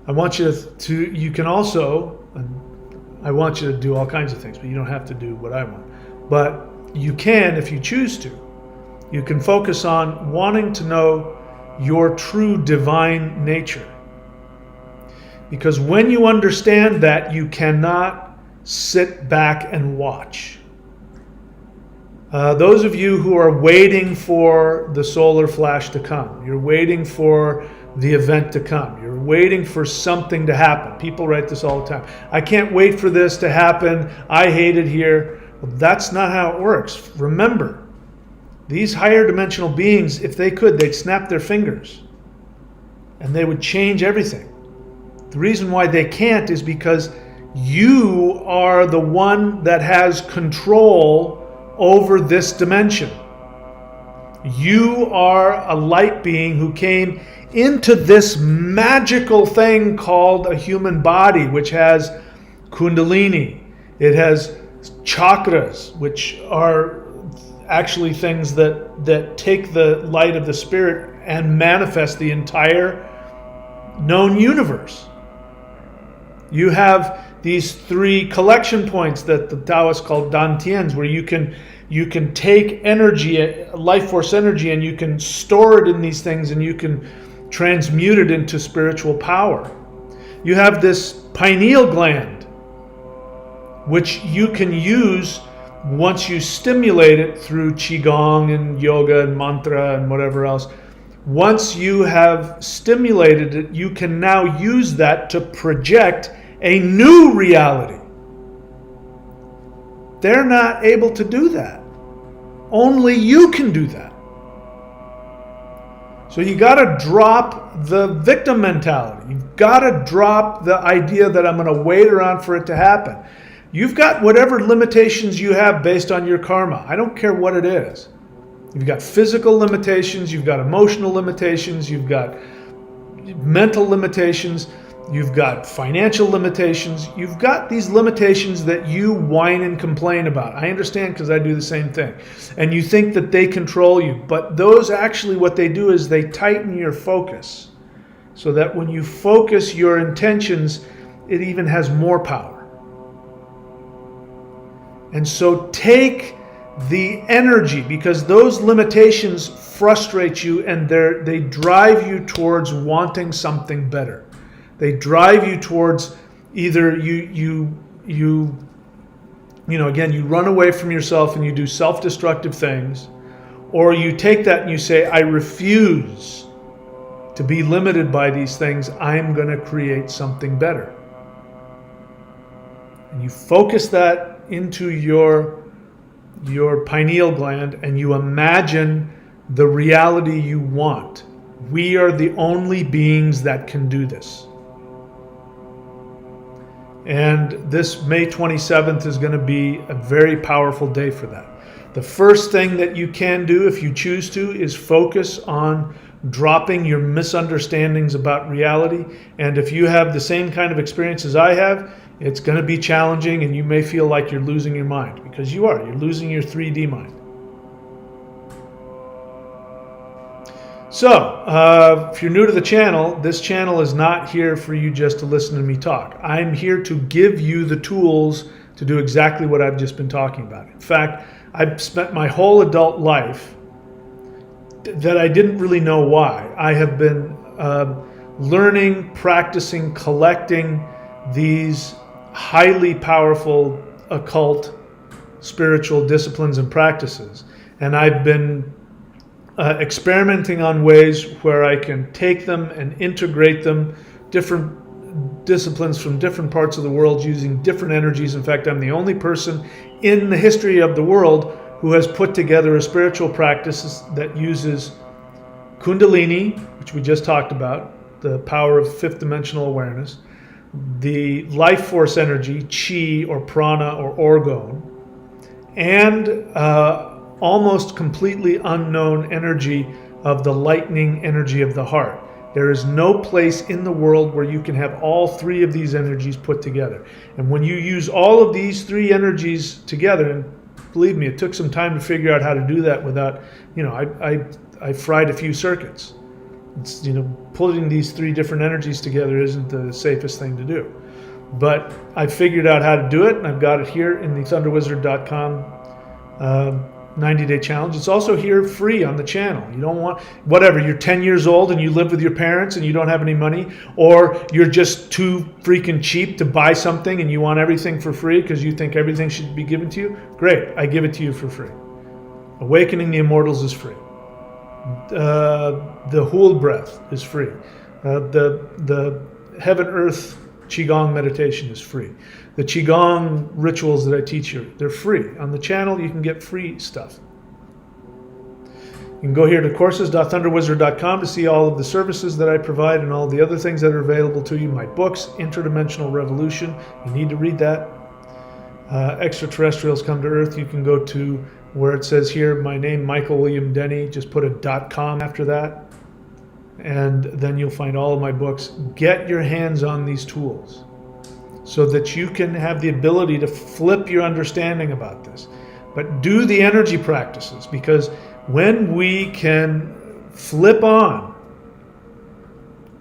I want you you can also, I want you to do all kinds of things, but you don't have to do what I want. But you can, if you choose to, you can focus on wanting to know your true divine nature. Because when you understand that, you cannot sit back and watch. Those of you who are waiting for the solar flash to come, you're waiting for the event to come, you're waiting for something to happen. People write this all the time. I can't wait for this to happen. I hate it here. Well, that's not how it works. Remember, these higher dimensional beings, if they could, they'd snap their fingers and they would change everything. The reason why they can't is because you are the one that has control over this dimension. You are a light being who came into this magical thing called a human body, which has kundalini. It has chakras, which are actually things that take the light of the spirit and manifest the entire known universe. You have these 3 collection points that the Taoists call dantians, where you can take energy, life force energy, and you can store it in these things, and you can transmute it into spiritual power. You have this pineal gland, which you can use once you stimulate it through qigong and yoga and mantra and whatever else. Once you have stimulated it, you can now use that to project a new reality. They're not able to do that. Only you can do that. So you got to drop the victim mentality. You've got to drop the idea that I'm going to wait around for it to happen. You've got whatever limitations you have based on your karma. I don't care what it is. You've got physical limitations, you've got emotional limitations, you've got mental limitations, you've got financial limitations. You've got these limitations that you whine and complain about. I understand, because I do the same thing. And you think that they control you. But those actually, what they do is they tighten your focus, so that when you focus your intentions, it even has more power. And so take the energy, because those limitations frustrate you, and they drive you towards wanting something better. They drive you towards either you again, you run away from yourself and you do self-destructive things, or you take that and you say, I refuse to be limited by these things. I'm going to create something better. And you focus that into your pineal gland, and you imagine the reality you want. We are the only beings that can do this. And this May 27th is going to be a very powerful day for that. The first thing that you can do, if you choose to, is focus on dropping your misunderstandings about reality. And if you have the same kind of experience as I have, it's going to be challenging, and you may feel like you're losing your mind, because you are. You're losing your 3D mind. So, if you're new to the channel, this channel is not here for you just to listen to me talk. I'm here to give you the tools to do exactly what I've just been talking about. In fact, I've spent my whole adult life that I didn't really know why. I have been learning, practicing, collecting these highly powerful occult spiritual disciplines and practices. And I've been experimenting on ways where I can take them and integrate them, different disciplines from different parts of the world using different energies. In fact, I'm the only person in the history of the world who has put together a spiritual practice that uses Kundalini, which we just talked about, the power of fifth dimensional awareness, the life force energy, chi or prana or orgone, and almost completely unknown energy of the lightning energy of the heart. There is no place in the world where you can have all three of these energies put together. And when you use all of these three energies together, and believe me, it took some time to figure out how to do that without, I fried a few circuits. It's, putting these three different energies together isn't the safest thing to do. But I figured out how to do it, and I've got it here in the thunderwizard.com 90-day challenge. It's also here free on the channel. You don't want, whatever, you're 10 years old and you live with your parents and you don't have any money, or you're just too freaking cheap to buy something and you want everything for free because you think everything should be given to you. Great, I give it to you for free. Awakening the Immortals is free. The Hool Breath is free. The Heaven Earth Qigong meditation is free. The Qigong rituals that I teach you, they're free. On the channel, you can get free stuff. You can go here to courses.thunderwizard.com to see all of the services that I provide and all the other things that are available to you. My books, Interdimensional Revolution, you need to read that. Extraterrestrials Come to Earth, you can go to where it says here, my name, Michael William Denny, just put a .com after that. And then you'll find all of my books. Get your hands on these tools so that you can have the ability to flip your understanding about this. But do the energy practices, because when we can flip on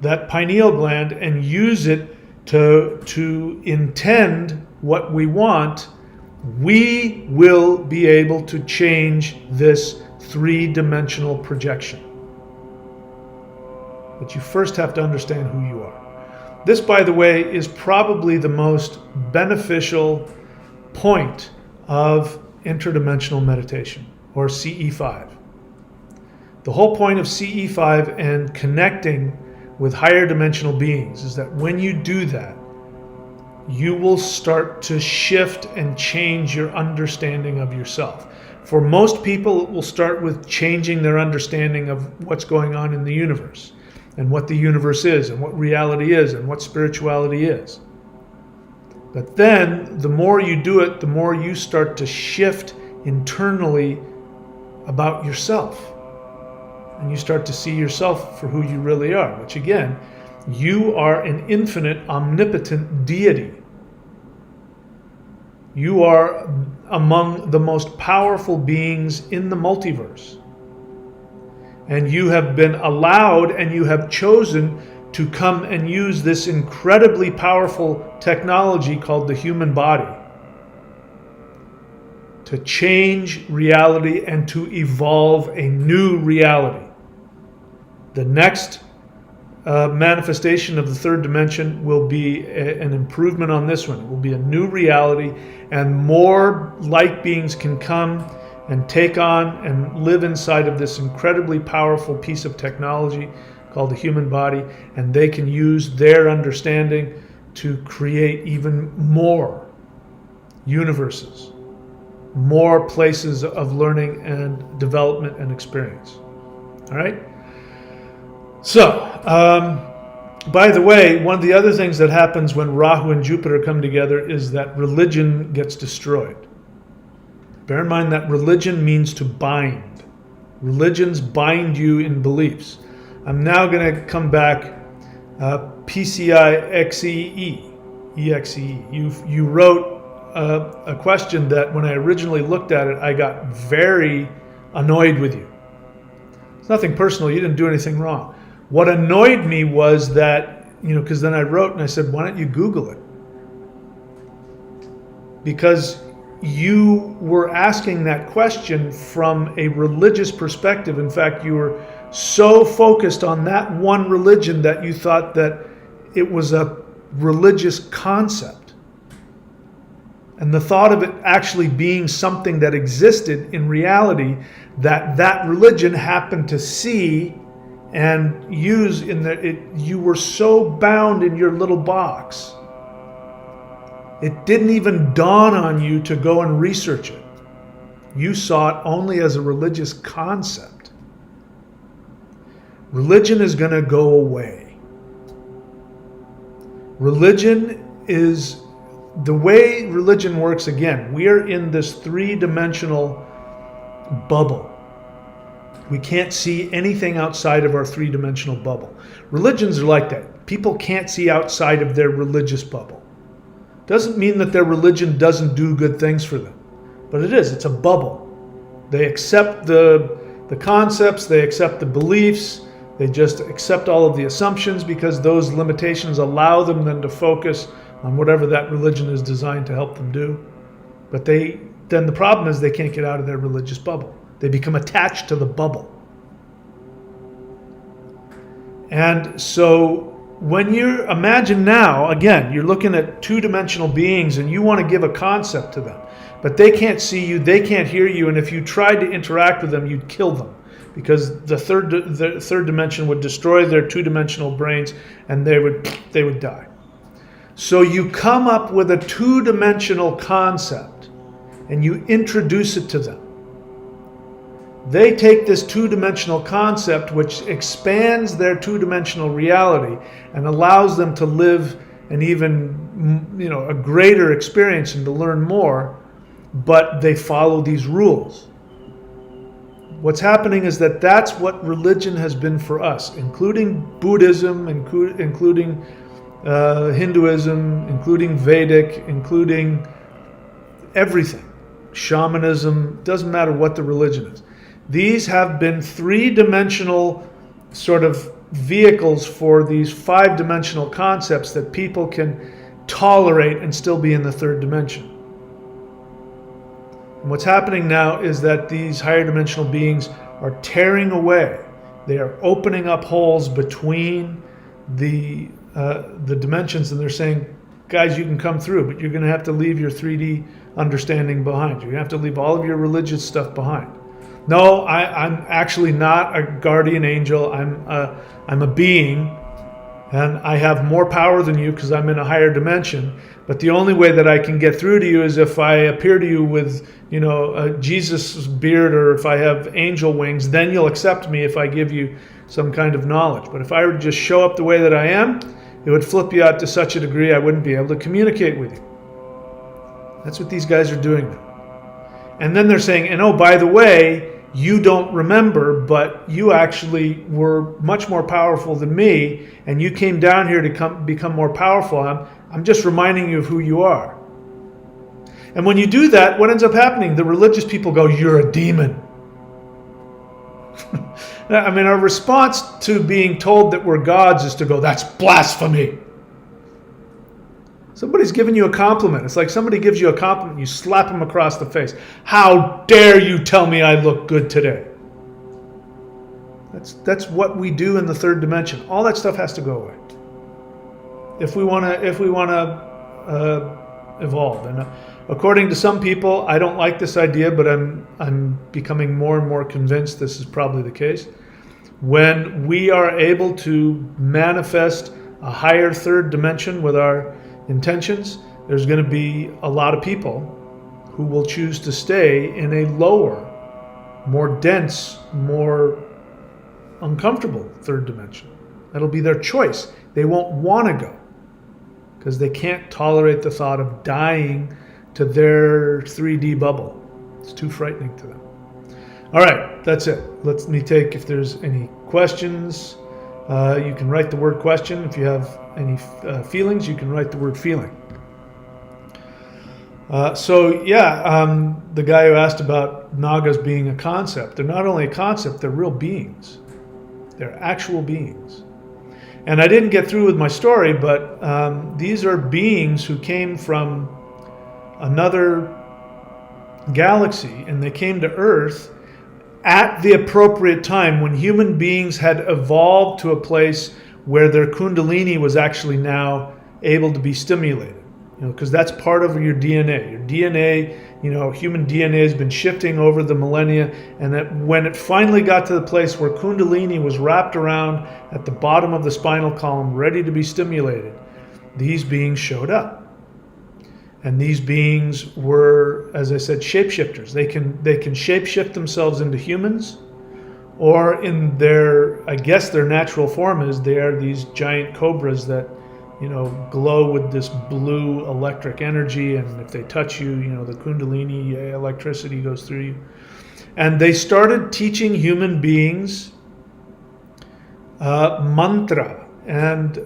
that pineal gland and use it to intend what we want, we will be able to change this three-dimensional projection. But you first have to understand who you are. This, by the way, is probably the most beneficial point of interdimensional meditation, or CE5. The whole point of CE5 and connecting with higher dimensional beings is that when you do that, you will start to shift and change your understanding of yourself. For most people, it will start with changing their understanding of what's going on in the universe, and what the universe is, and what reality is, and what spirituality is. But then, the more you do it, the more you start to shift internally about yourself. And you start to see yourself for who you really are, which again, you are an infinite, omnipotent deity. You are among the most powerful beings in the multiverse. And you have been allowed and you have chosen to come and use this incredibly powerful technology called the human body to change reality and to evolve a new reality. The next manifestation of the third dimension will be an improvement on this one. It will be a new reality, and more light beings can come and take on and live inside of this incredibly powerful piece of technology called the human body, and they can use their understanding to create even more universes, more places of learning and development and experience. All right? So, by the way, one of the other things that happens when Rahu and Jupiter come together is that religion gets destroyed. Bear in mind that religion means to bind. Religions bind you in beliefs. I'm now going to come back, PCI EXE. You wrote a question that when I originally looked at it, I got very annoyed with you. It's nothing personal. You didn't do anything wrong. What annoyed me was that, because then I wrote and I said, why don't you Google it? Because you were asking that question from a religious perspective. In fact, you were so focused on that one religion that you thought that it was a religious concept. And the thought of it actually being something that existed in reality, that religion happened to see and use you were so bound in your little box. It didn't even dawn on you to go and research it. You saw it only as a religious concept. Religion is going to go away. Religion is, the way religion works, again, we are in this three-dimensional bubble. We can't see anything outside of our three-dimensional bubble. Religions are like that. People can't see outside of their religious bubble. Doesn't mean that their religion doesn't do good things for them, but it is. It's a bubble. They accept the concepts, they accept the beliefs, they just accept all of the assumptions because those limitations allow them then to focus on whatever that religion is designed to help them do. But then the problem is they can't get out of their religious bubble. They become attached to the bubble. And so when you imagine now, again, you're looking at two-dimensional beings and you want to give a concept to them, but they can't see you, they can't hear you, and if you tried to interact with them, you'd kill them because the third dimension would destroy their two-dimensional brains and they would die. So you come up with a two-dimensional concept and you introduce it to them. They take this two-dimensional concept, which expands their two-dimensional reality and allows them to live an even, a greater experience and to learn more, but they follow these rules. What's happening is that that's what religion has been for us, including Buddhism, including Hinduism, including Vedic, including everything. Shamanism, doesn't matter what the religion is. These have been three-dimensional sort of vehicles for these five-dimensional concepts that people can tolerate and still be in the third dimension. And what's happening now is that these higher dimensional beings are tearing away. They are opening up holes between the dimensions, and they're saying, guys, you can come through, but you're going to have to leave your 3D understanding behind. You're going to have to leave all of your religious stuff behind. No, I'm actually not a guardian angel. I'm a being, and I have more power than you because I'm in a higher dimension. But the only way that I can get through to you is if I appear to you with, a Jesus beard, or if I have angel wings. Then you'll accept me if I give you some kind of knowledge. But if I were to just show up the way that I am, it would flip you out to such a degree I wouldn't be able to communicate with you. That's what these guys are doing now. And then they're saying, and oh, by the way, you don't remember, but you actually were much more powerful than me, and you came down here to become more powerful. I'm just reminding you of who you are. And when you do that, what ends up happening? The religious people go, you're a demon. I mean, our response to being told that we're gods is to go, that's blasphemy. Somebody's giving you a compliment. It's like somebody gives you a compliment, you slap them across the face. How dare you tell me I look good today? That's what we do in the third dimension. All that stuff has to go away if we want to evolve. And according to some people, I don't like this idea, but I'm becoming more and more convinced this is probably the case. When we are able to manifest a higher third dimension with our intentions, there's going to be a lot of people who will choose to stay in a lower, more dense, more uncomfortable third dimension. That'll be their choice. They won't want to go because they can't tolerate the thought of dying to their 3D bubble. It's too frightening to them. All right, that's it. Let me take if there's any questions. You can write the word question. If you have any feelings, you can write the word feeling. The guy who asked about Nagas being a concept, they're not only a concept, they're real beings. They're actual beings. And I didn't get through with my story, but these are beings who came from another galaxy, and they came to Earth at the appropriate time when human beings had evolved to a place where their kundalini was actually now able to be stimulated. because that's part of your DNA. Your DNA, human DNA has been shifting over the millennia, and that when it finally got to the place where Kundalini was wrapped around at the bottom of the spinal column, ready to be stimulated, these beings showed up. And these beings were, as I said, shapeshifters. They can shapeshift themselves into humans, or in their natural form is they are these giant cobras that, glow with this blue electric energy, and if they touch you, the Kundalini electricity goes through you. And they started teaching human beings mantra, and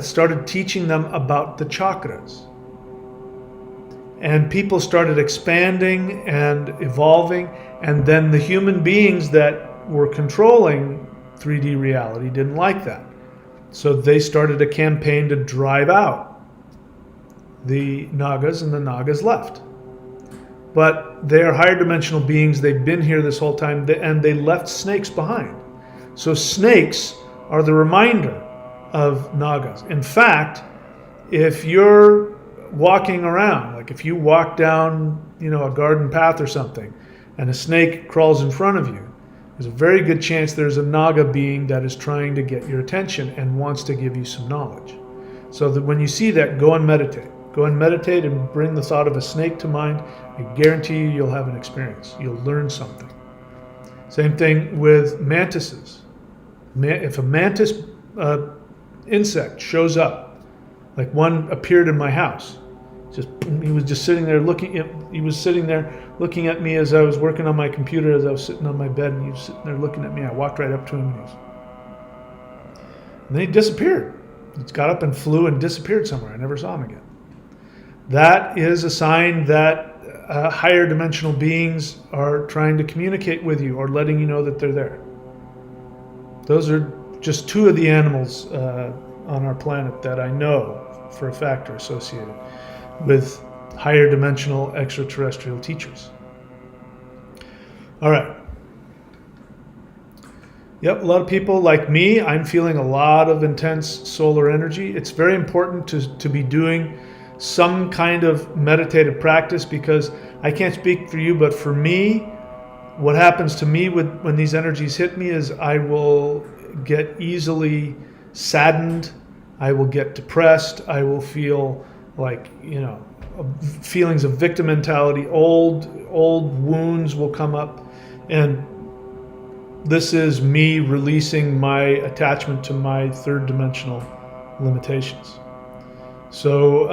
started teaching them about the chakras. And people started expanding and evolving, and then the human beings that were controlling 3D reality didn't like that. So they started a campaign to drive out the Nagas, and the Nagas left. But they are higher dimensional beings. They've been here this whole time, and they left snakes behind. So snakes are the reminder of Nagas. In fact, if you're walking around, like if you walk down, a garden path or something, and a snake crawls in front of you, there's a very good chance there's a Naga being that is trying to get your attention and wants to give you some knowledge. So that when you see that, go and meditate. Go and meditate and bring the thought of a snake to mind. I guarantee you'll have an experience. You'll learn something. Same thing with mantises. If a mantis insect shows up, like one appeared in my house, he was just sitting there looking at me as I was working on my computer, as I was sitting on my bed, and he was sitting there looking at me. I walked right up to him, and then he disappeared. He got up and flew and disappeared somewhere. I never saw him again. That is a sign that higher dimensional beings are trying to communicate with you, or letting you know that they're there. Those are just two of the animals on our planet that I know for a fact are associated with higher dimensional extraterrestrial teachers. All right. Yep, a lot of people like me, I'm feeling a lot of intense solar energy. It's very important to be doing some kind of meditative practice, because I can't speak for you, but for me, what happens to me when these energies hit me is I will get easily saddened. I will get depressed. I will feel like, feelings of victim mentality. Old wounds will come up. And this is me releasing my attachment to my third dimensional limitations. So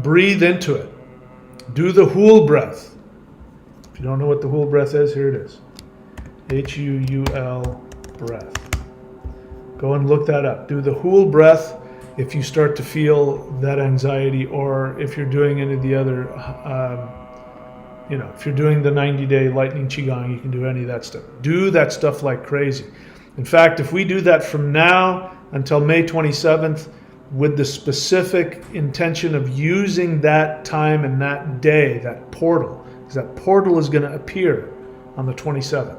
breathe into it. Do the Hool breath. If you don't know what the Hool breath is, here it is. H-U-U-L breath. Go and look that up. Do the Hool breath if you start to feel that anxiety, or if you're doing any of the other, if you're doing the 90-day lightning qigong, you can do any of that stuff. Do that stuff like crazy. In fact, if we do that from now until May 27th, with the specific intention of using that time and that day, that portal, because that portal is going to appear on the 27th.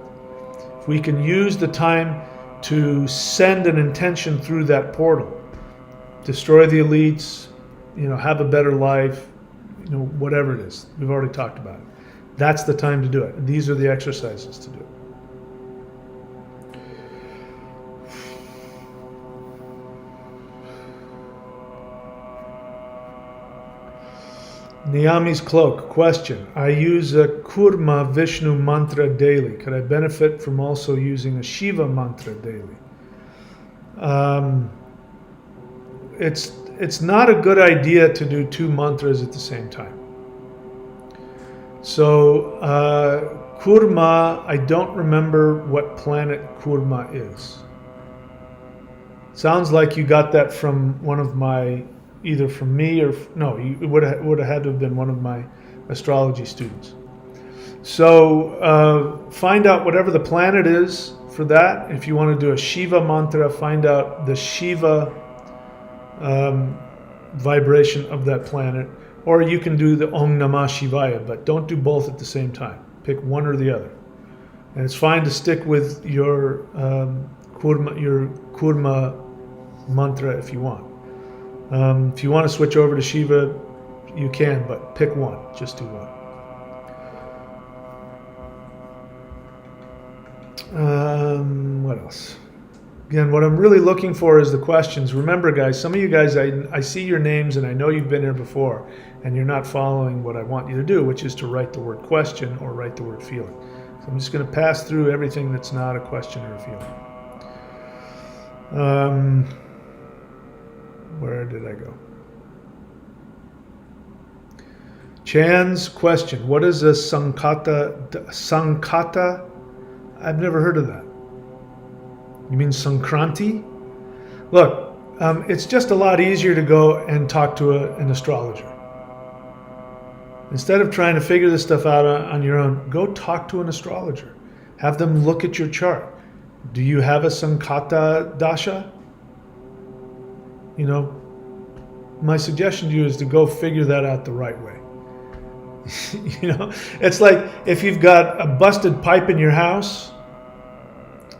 If we can use the time to send an intention through that portal, destroy the elites, have a better life, whatever it is. We've already talked about it. That's the time to do it. And these are the exercises to do it. Niyami's Cloak. Question. I use a Kurma Vishnu mantra daily. Could I benefit from also using a Shiva mantra daily? It's not a good idea to do two mantras at the same time. So Kurma, I don't remember what planet Kurma is. Sounds like you got that from one of my, either from me or, no, it would have had to have been one of my astrology students. So find out whatever the planet is for that. If you want to do a Shiva mantra, find out the Shiva vibration of that planet. Or you can do the Om Namah Shivaya, but don't do both at the same time. Pick one or the other. And it's fine to stick with your Kurma mantra if you want. If you want to switch over to Shiva, you can, but pick one. Just do one. What else? Again, what I'm really looking for is the questions. Remember, guys, some of you guys, I see your names and I know you've been here before, and you're not following what I want you to do, which is to write the word question or write the word feeling. So I'm just going to pass through everything that's not a question or a feeling. Where did I go? Chan's question. What is a Sankata? Sankata? I've never heard of that. You mean Sankranti? Look, it's just a lot easier to go and talk to an astrologer. Instead of trying to figure this stuff out on your own, go talk to an astrologer. Have them look at your chart. Do you have a Sankata dasha? You know, my suggestion to you is to go figure that out the right way. You know, it's like if you've got a busted pipe in your house,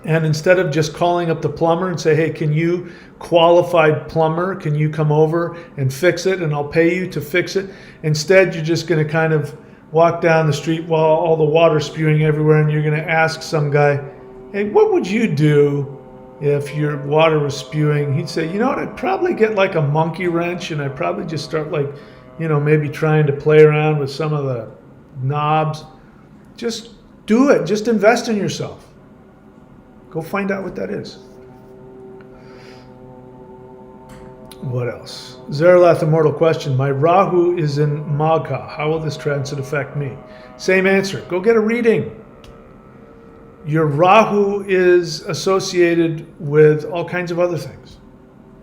and instead of just calling up the plumber and say, hey, can you, qualified plumber, can you come over and fix it and I'll pay you to fix it? Instead, you're just going to kind of walk down the street while all the water's spewing everywhere, and you're going to ask some guy, hey, what would you do if your water was spewing? He'd say, you know what, I'd probably get like a monkey wrench and I'd probably just start like, you know, maybe trying to play around with some of the knobs. Just do it. Just invest in yourself. Go find out what that is. What else? Zaralath Immortal question. My Rahu is in Magha. How will this transit affect me? Same answer. Go get a reading. Your Rahu is associated with all kinds of other things.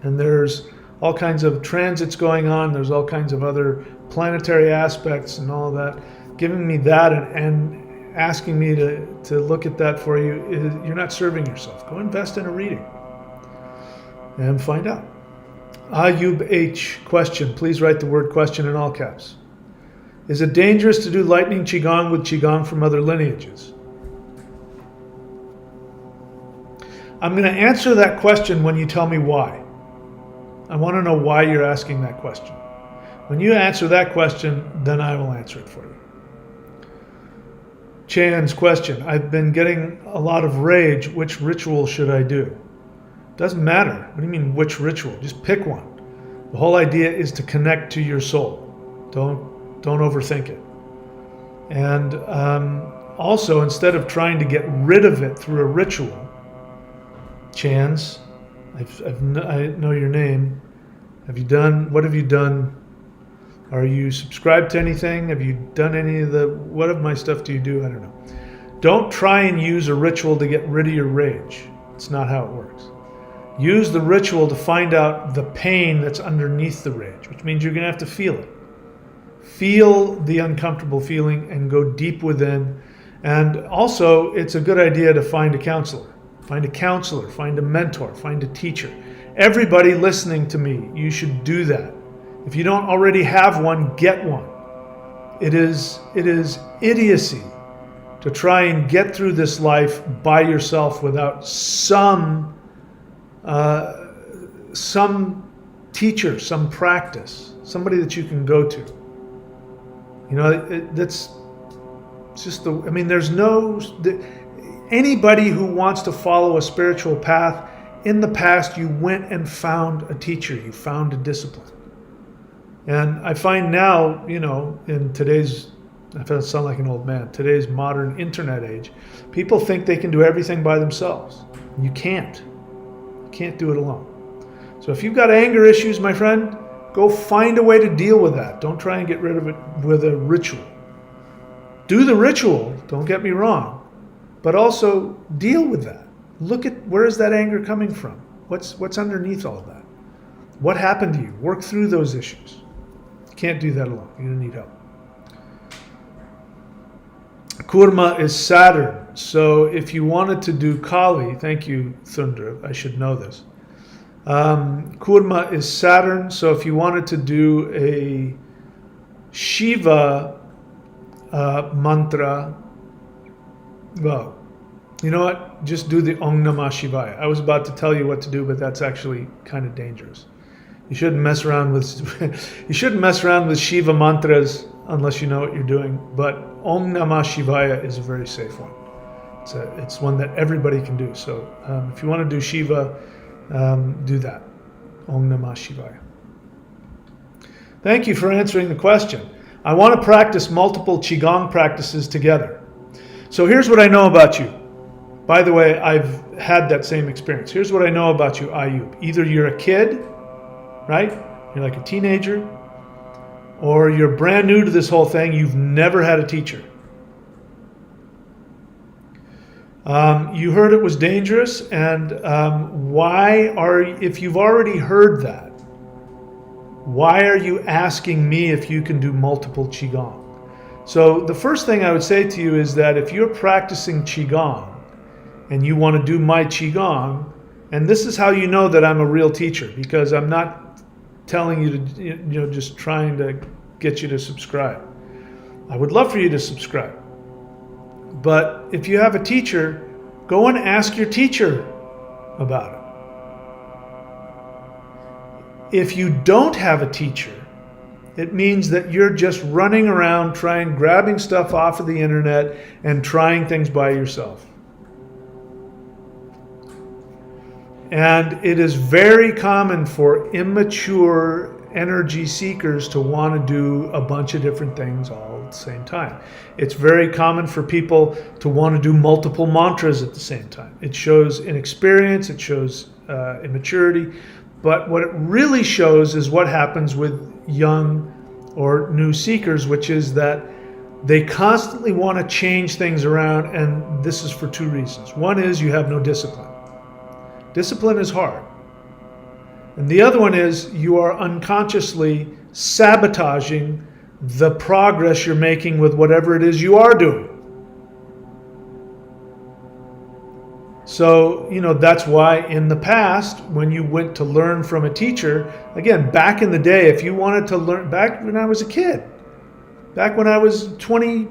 And there's all kinds of transits going on. There's all kinds of other planetary aspects and all of that. Giving me that and asking me to look at that for you, you're not serving yourself. Go invest in a reading and find out. Ayub H. question. Please write the word question in all caps. Is it dangerous to do lightning Qigong with Qigong from other lineages? I'm going to answer that question when you tell me why. I want to know why you're asking that question. When you answer that question, then I will answer it for you. Chan's question. I've been getting a lot of rage. Which ritual should I do? Doesn't matter. What do you mean, which ritual? Just pick one. The whole idea is to connect to your soul. Don't overthink it. And also, instead of trying to get rid of it through a ritual, Chan's, I know your name. What have you done? Are you subscribed to anything? Have you done any of what of my stuff do you do? I don't know. Don't try and use a ritual to get rid of your rage. It's not how it works. Use the ritual to find out the pain that's underneath the rage, which means you're going to have to feel it. Feel the uncomfortable feeling and go deep within. And also, it's a good idea to find a counselor. Find a counselor, find a mentor, find a teacher. Everybody listening to me, you should do that. If you don't already have one, get one. It is idiocy to try and get through this life by yourself without some teacher, some practice, somebody that you can go to. You know, that's just anybody who wants to follow a spiritual path, in the past you went and found a teacher, you found a discipline. And I find now, you know, in today's, I sound like an old man, today's modern internet age, people think they can do everything by themselves. You can't. You can't do it alone. So if you've got anger issues, my friend, go find a way to deal with that. Don't try and get rid of it with a ritual. Do the ritual, don't get me wrong, but also deal with that. Look at where is that anger coming from? What's underneath all of that? What happened to you? Work through those issues. You can't do that alone. You're going to need help. Kurma is Saturn. So if you wanted to do Kali, thank you, Thundra, I should know this. Kurma is Saturn. So if you wanted to do a Shiva mantra, well, you know what? Just do the Om Namah Shivaya. I was about to tell you what to do, but that's actually kind of dangerous. You shouldn't mess around with you shouldn't mess around with Shiva mantras unless you know what you're doing. But Om Namah Shivaya is a very safe one. It's one that everybody can do. So if you want to do Shiva, do that. Om Namah Shivaya. Thank you for answering the question. I want to practice multiple Qigong practices together. So here's what I know about you. By the way, I've had that same experience. Here's what I know about you, Ayub. Either you're a kid, right? You're like a teenager, or you're brand new to this whole thing. You've never had a teacher. You heard it was dangerous, and if you've already heard that, why are you asking me if you can do multiple Qigong? So the first thing I would say to you is that if you're practicing Qigong and you want to do my Qigong, and this is how you know that I'm a real teacher, because I'm not telling you to, just trying to get you to subscribe. I would love for you to subscribe. But if you have a teacher, go and ask your teacher about it. If you don't have a teacher, it means that you're just running around grabbing stuff off of the internet and trying things by yourself. And it is very common for immature energy seekers to want to do a bunch of different things all at the same time. It's very common for people to want to do multiple mantras at the same time. It shows inexperience, it shows immaturity, but what it really shows is what happens with young or new seekers, which is that they constantly want to change things around, and this is for two reasons. One is you have no discipline. Discipline is hard. And the other one is you are unconsciously sabotaging the progress you're making with whatever it is you are doing. So, that's why in the past, when you went to learn from a teacher, again, back in the day, if you wanted to learn, back when I was a kid, back when I was 20,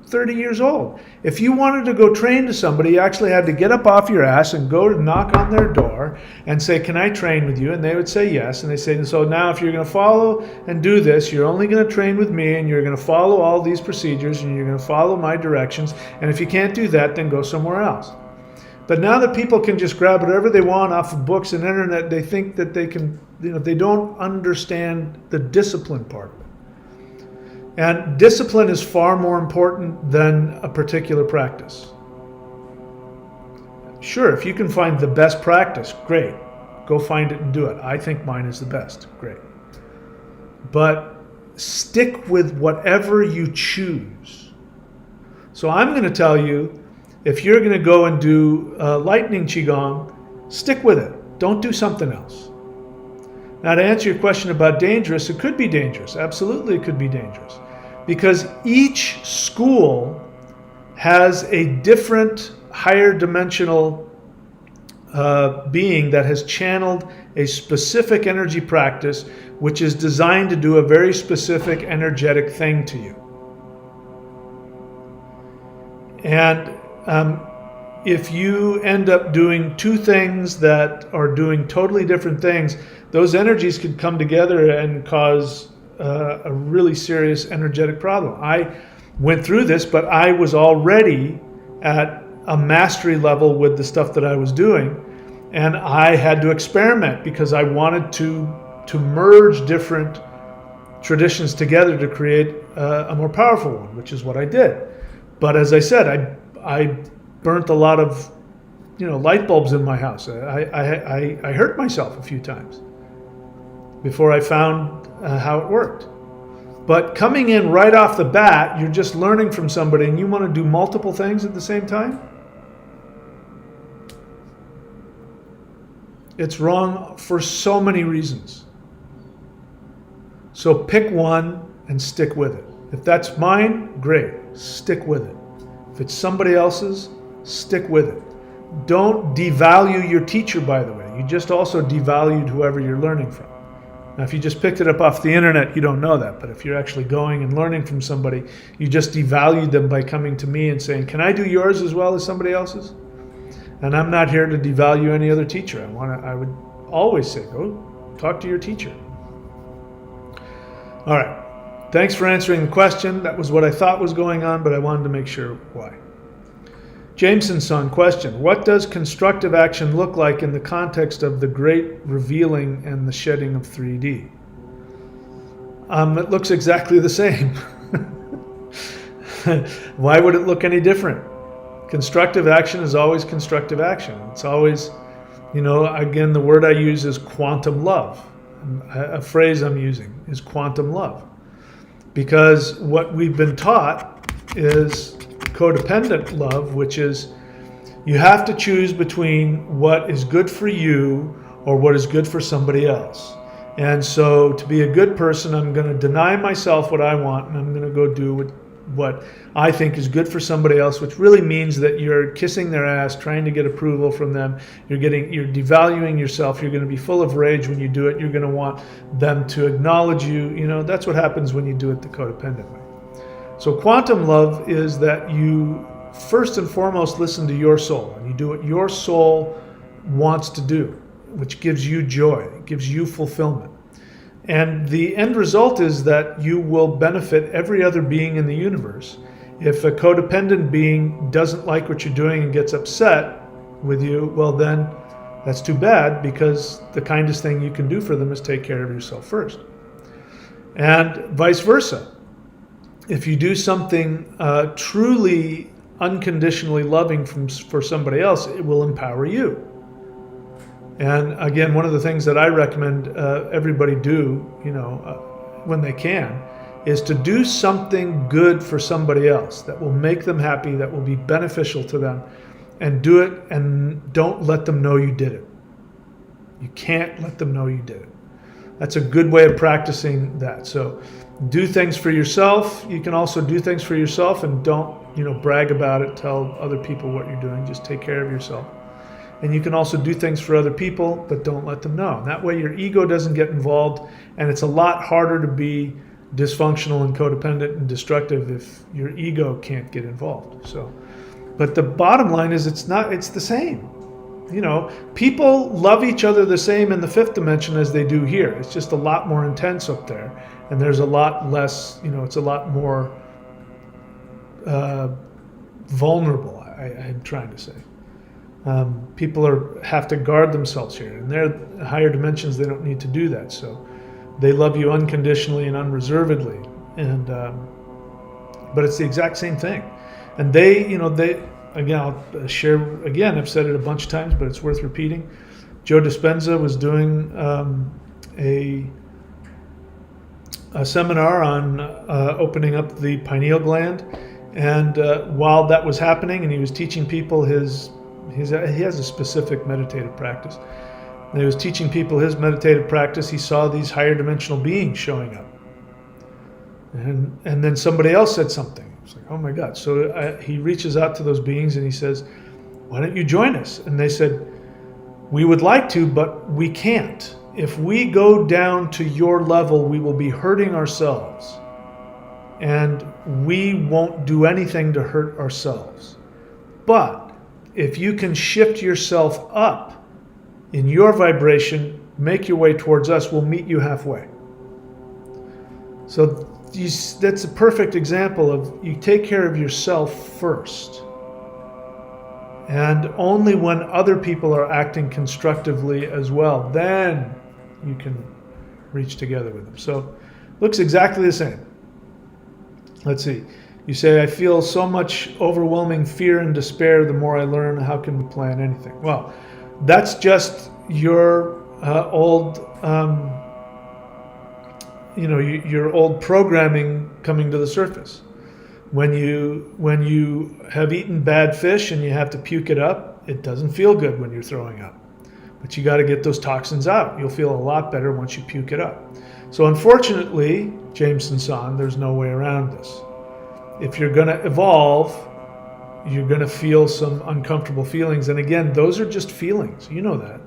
30 years old, if you wanted to go train to somebody, you actually had to get up off your ass and go to knock on their door and say, can I train with you? And they would say yes. And they say, so now if you're going to follow and do this, you're only going to train with me, and you're going to follow all these procedures, and you're going to follow my directions. And if you can't do that, then go somewhere else. But now that people can just grab whatever they want off of books and internet, they think that they can, they don't understand the discipline part of it. And discipline is far more important than a particular practice. Sure, if you can find the best practice, great. Go find it and do it. I think mine is the best. Great. But stick with whatever you choose. So I'm going to tell you, if you're going to go and do lightning Qigong, stick with it. Don't do something else. Now, to answer your question about dangerous, it could be dangerous. Absolutely, it could be dangerous. Because each school has a different higher dimensional being that has channeled a specific energy practice, which is designed to do a very specific energetic thing to you. And if you end up doing two things that are doing totally different things, those energies could come together and cause a really serious energetic problem. I went through this, but I was already at a mastery level with the stuff that I was doing, and I had to experiment because I wanted to merge different traditions together to create a more powerful one, which is what I did. But as I said, I burnt a lot of light bulbs in my house. I hurt myself a few times before I found how it worked. But coming in right off the bat, you're just learning from somebody and you want to do multiple things at the same time? It's wrong for so many reasons. So pick one and stick with it. If that's mine, great, stick with it. If it's somebody else's, stick with it. Don't devalue your teacher, by the way. You just also devalued whoever you're learning from. Now, if you just picked it up off the internet, you don't know that. But if you're actually going and learning from somebody, you just devalued them by coming to me and saying, can I do yours as well as somebody else's? And I'm not here to devalue any other teacher. I would always say, go talk to your teacher. All right. Thanks for answering the question. That was what I thought was going on, but I wanted to make sure why. Jameson's son, question. What does constructive action look like in the context of the great revealing and the shedding of 3D? It looks exactly the same. Why would it look any different? Constructive action is always constructive action. It's always, again, the word I use is quantum love. A phrase I'm using is quantum love. Because what we've been taught is codependent love, which is you have to choose between what is good for you or what is good for somebody else. And so to be a good person, I'm going to deny myself what I want, and I'm going to go do what I think is good for somebody else, which really means that you're kissing their ass, trying to get approval from them. You're devaluing yourself. You're going to be full of rage when you do it. You're going to want them to acknowledge you. That's what happens when you do it the codependent way. So quantum love is that you first and foremost listen to your soul, and you do what your soul wants to do, which gives you joy, gives you fulfillment. And the end result is that you will benefit every other being in the universe. If a codependent being doesn't like what you're doing and gets upset with you, well then that's too bad, because the kindest thing you can do for them is take care of yourself first. And vice versa. If you do something truly unconditionally loving for somebody else, it will empower you. And again, one of the things that I recommend everybody do, when they can, is to do something good for somebody else that will make them happy, that will be beneficial to them, and do it, and don't let them know you did it. You can't let them know you did it. That's a good way of practicing that. So do things for yourself. You can also do things for yourself, and don't, brag about it, tell other people what you're doing. Just take care of yourself. And you can also do things for other people, but don't let them know. And that way your ego doesn't get involved, and it's a lot harder to be dysfunctional and codependent and destructive if your ego can't get involved. But the bottom line is it's the same. People love each other the same in the fifth dimension as they do here. It's just a lot more intense up there, and there's a lot less, it's a lot more vulnerable, I'm trying to say. People have to guard themselves here. In their higher dimensions, they don't need to do that. So they love you unconditionally and unreservedly. And but it's the exact same thing. And they again, I'll share again. I've said it a bunch of times, but it's worth repeating. Joe Dispenza was doing a seminar on opening up the pineal gland, and while that was happening, and he was teaching people he has a specific meditative practice. And he was teaching people his meditative practice. He saw these higher dimensional beings showing up. And then somebody else said something. It's like, oh my God. So he reaches out to those beings and he says, why don't you join us? And they said, we would like to, but we can't. If we go down to your level, we will be hurting ourselves. And we won't do anything to hurt ourselves. But if you can shift yourself up in your vibration, make your way towards us, we'll meet you halfway. So that's a perfect example of you take care of yourself first. And only when other people are acting constructively as well, then you can reach together with them. So looks exactly the same. Let's see. You say, I feel so much overwhelming fear and despair the more I learn. How can we plan anything? Well, that's just your old, your old programming coming to the surface. When you have eaten bad fish and you have to puke it up, it doesn't feel good when you're throwing up. But you got to get those toxins out. You'll feel a lot better once you puke it up. So unfortunately, Jameson-san, there's no way around this. If you're going to evolve, you're going to feel some uncomfortable feelings. And again, those are just feelings. You know that.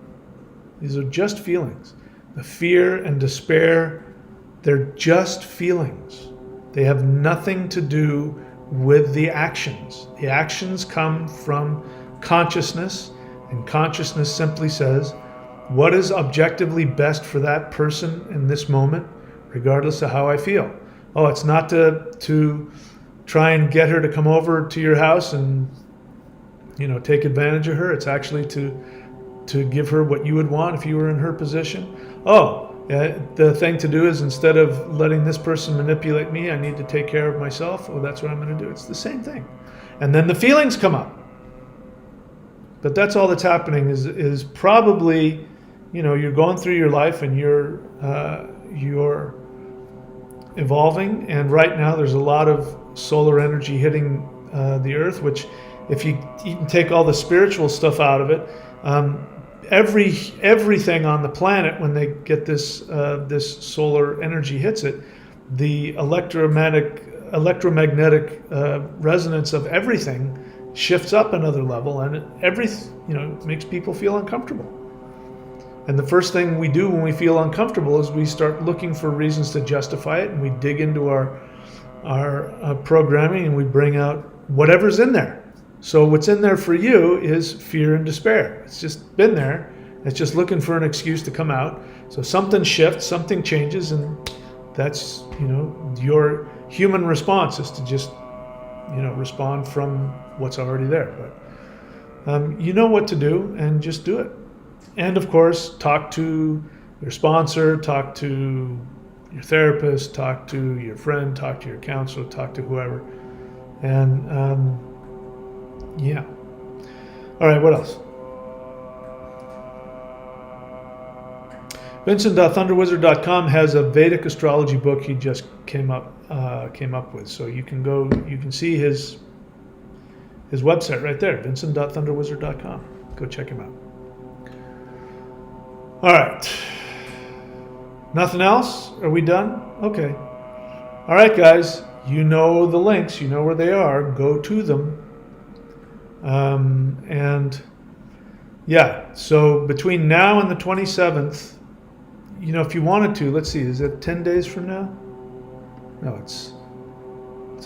These are just feelings. The fear and despair, they're just feelings. They have nothing to do with the actions. The actions come from consciousness, and consciousness simply says, What is objectively best for that person in this moment, regardless of how I feel? Oh, it's not to try and get her to come over to your house and, you know, take advantage of her. It's actually to give her what you would want if you were in her position. Oh, the thing to do is, instead of letting this person manipulate me, I need to take care of myself. Oh, that's what I'm going to do. It's the same thing. And then the feelings come up. But that's all that's happening is probably, you know, you're going through your life and you're evolving. And right now there's a lot of solar energy hitting the earth, which, if you can take all the spiritual stuff out of it, everything on the planet, when they get this solar energy hits it, the electromagnetic resonance of everything shifts up another level, and it makes people feel uncomfortable. And the first thing we do when we feel uncomfortable is we start looking for reasons to justify it, and we dig into our programming, and we bring out whatever's in there. So what's in there for you is fear and despair. It's just been there. It's just looking for an excuse to come out. So something shifts, something changes, and that's, you know, your human response is to just, you know, respond from what's already there. But you know what to do, and just do it. And of course, talk to your sponsor, talk to your therapist, talk to your friend, talk to your counselor, talk to whoever. And yeah. All right, what else? Vincent.thunderwizard.com has a Vedic astrology book he just came up with. So you can see his website right there, Vincent.thunderwizard.com. Go check him out. All right. Nothing else? Are we done? Okay. All right, guys. You know the links. You know where they are. Go to them. And yeah, so between now and the 27th, you know, if you wanted to, let's see, is it 10 days from now? No, it's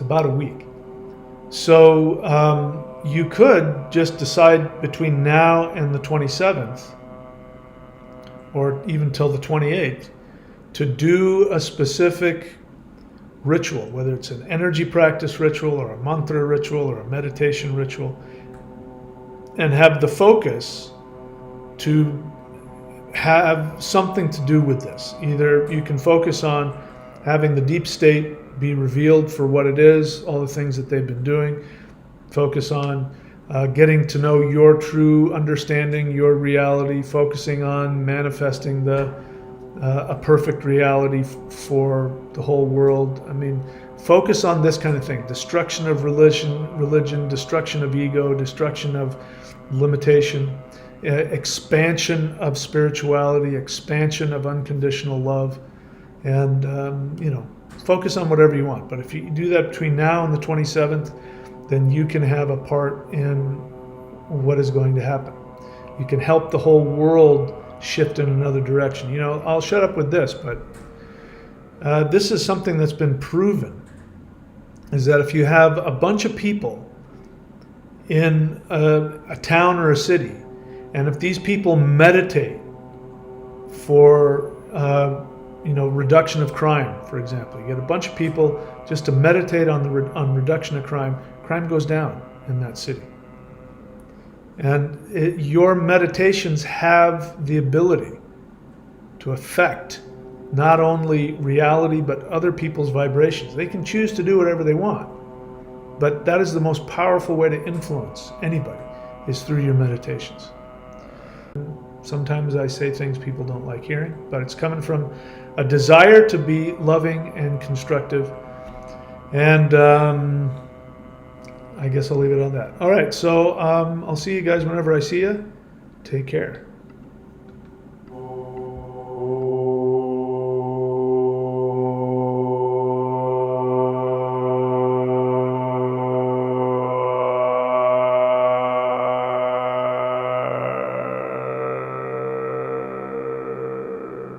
about a week. So you could just decide between now and the 27th, or even till the 28th, to do a specific ritual, whether it's an energy practice ritual or a mantra ritual or a meditation ritual, and have the focus to have something to do with this. Either you can focus on having the deep state be revealed for what it is, all the things that they've been doing. Focus on getting to know your true understanding, your reality, focusing on manifesting a perfect reality for the whole world. I mean, focus on this kind of thing. Destruction of religion, destruction of ego, destruction of limitation, expansion of spirituality, expansion of unconditional love, and focus on whatever you want. But if you do that between now and the 27th, then you can have a part in what is going to happen. You can help the whole world shift in another direction. You know, I'll shut up with this, but this is something that's been proven, is that if you have a bunch of people in a town or a city, and if these people meditate for reduction of crime, for example, you get a bunch of people just to meditate on reduction of crime goes down in that city. And your meditations have the ability to affect not only reality but other people's vibrations. They can choose to do whatever they want, but that is the most powerful way to influence anybody, is through your meditations. Sometimes I say things people don't like hearing, but it's coming from a desire to be loving and constructive. And I guess I'll leave it on that. All right, so I'll see you guys whenever I see you. Take care.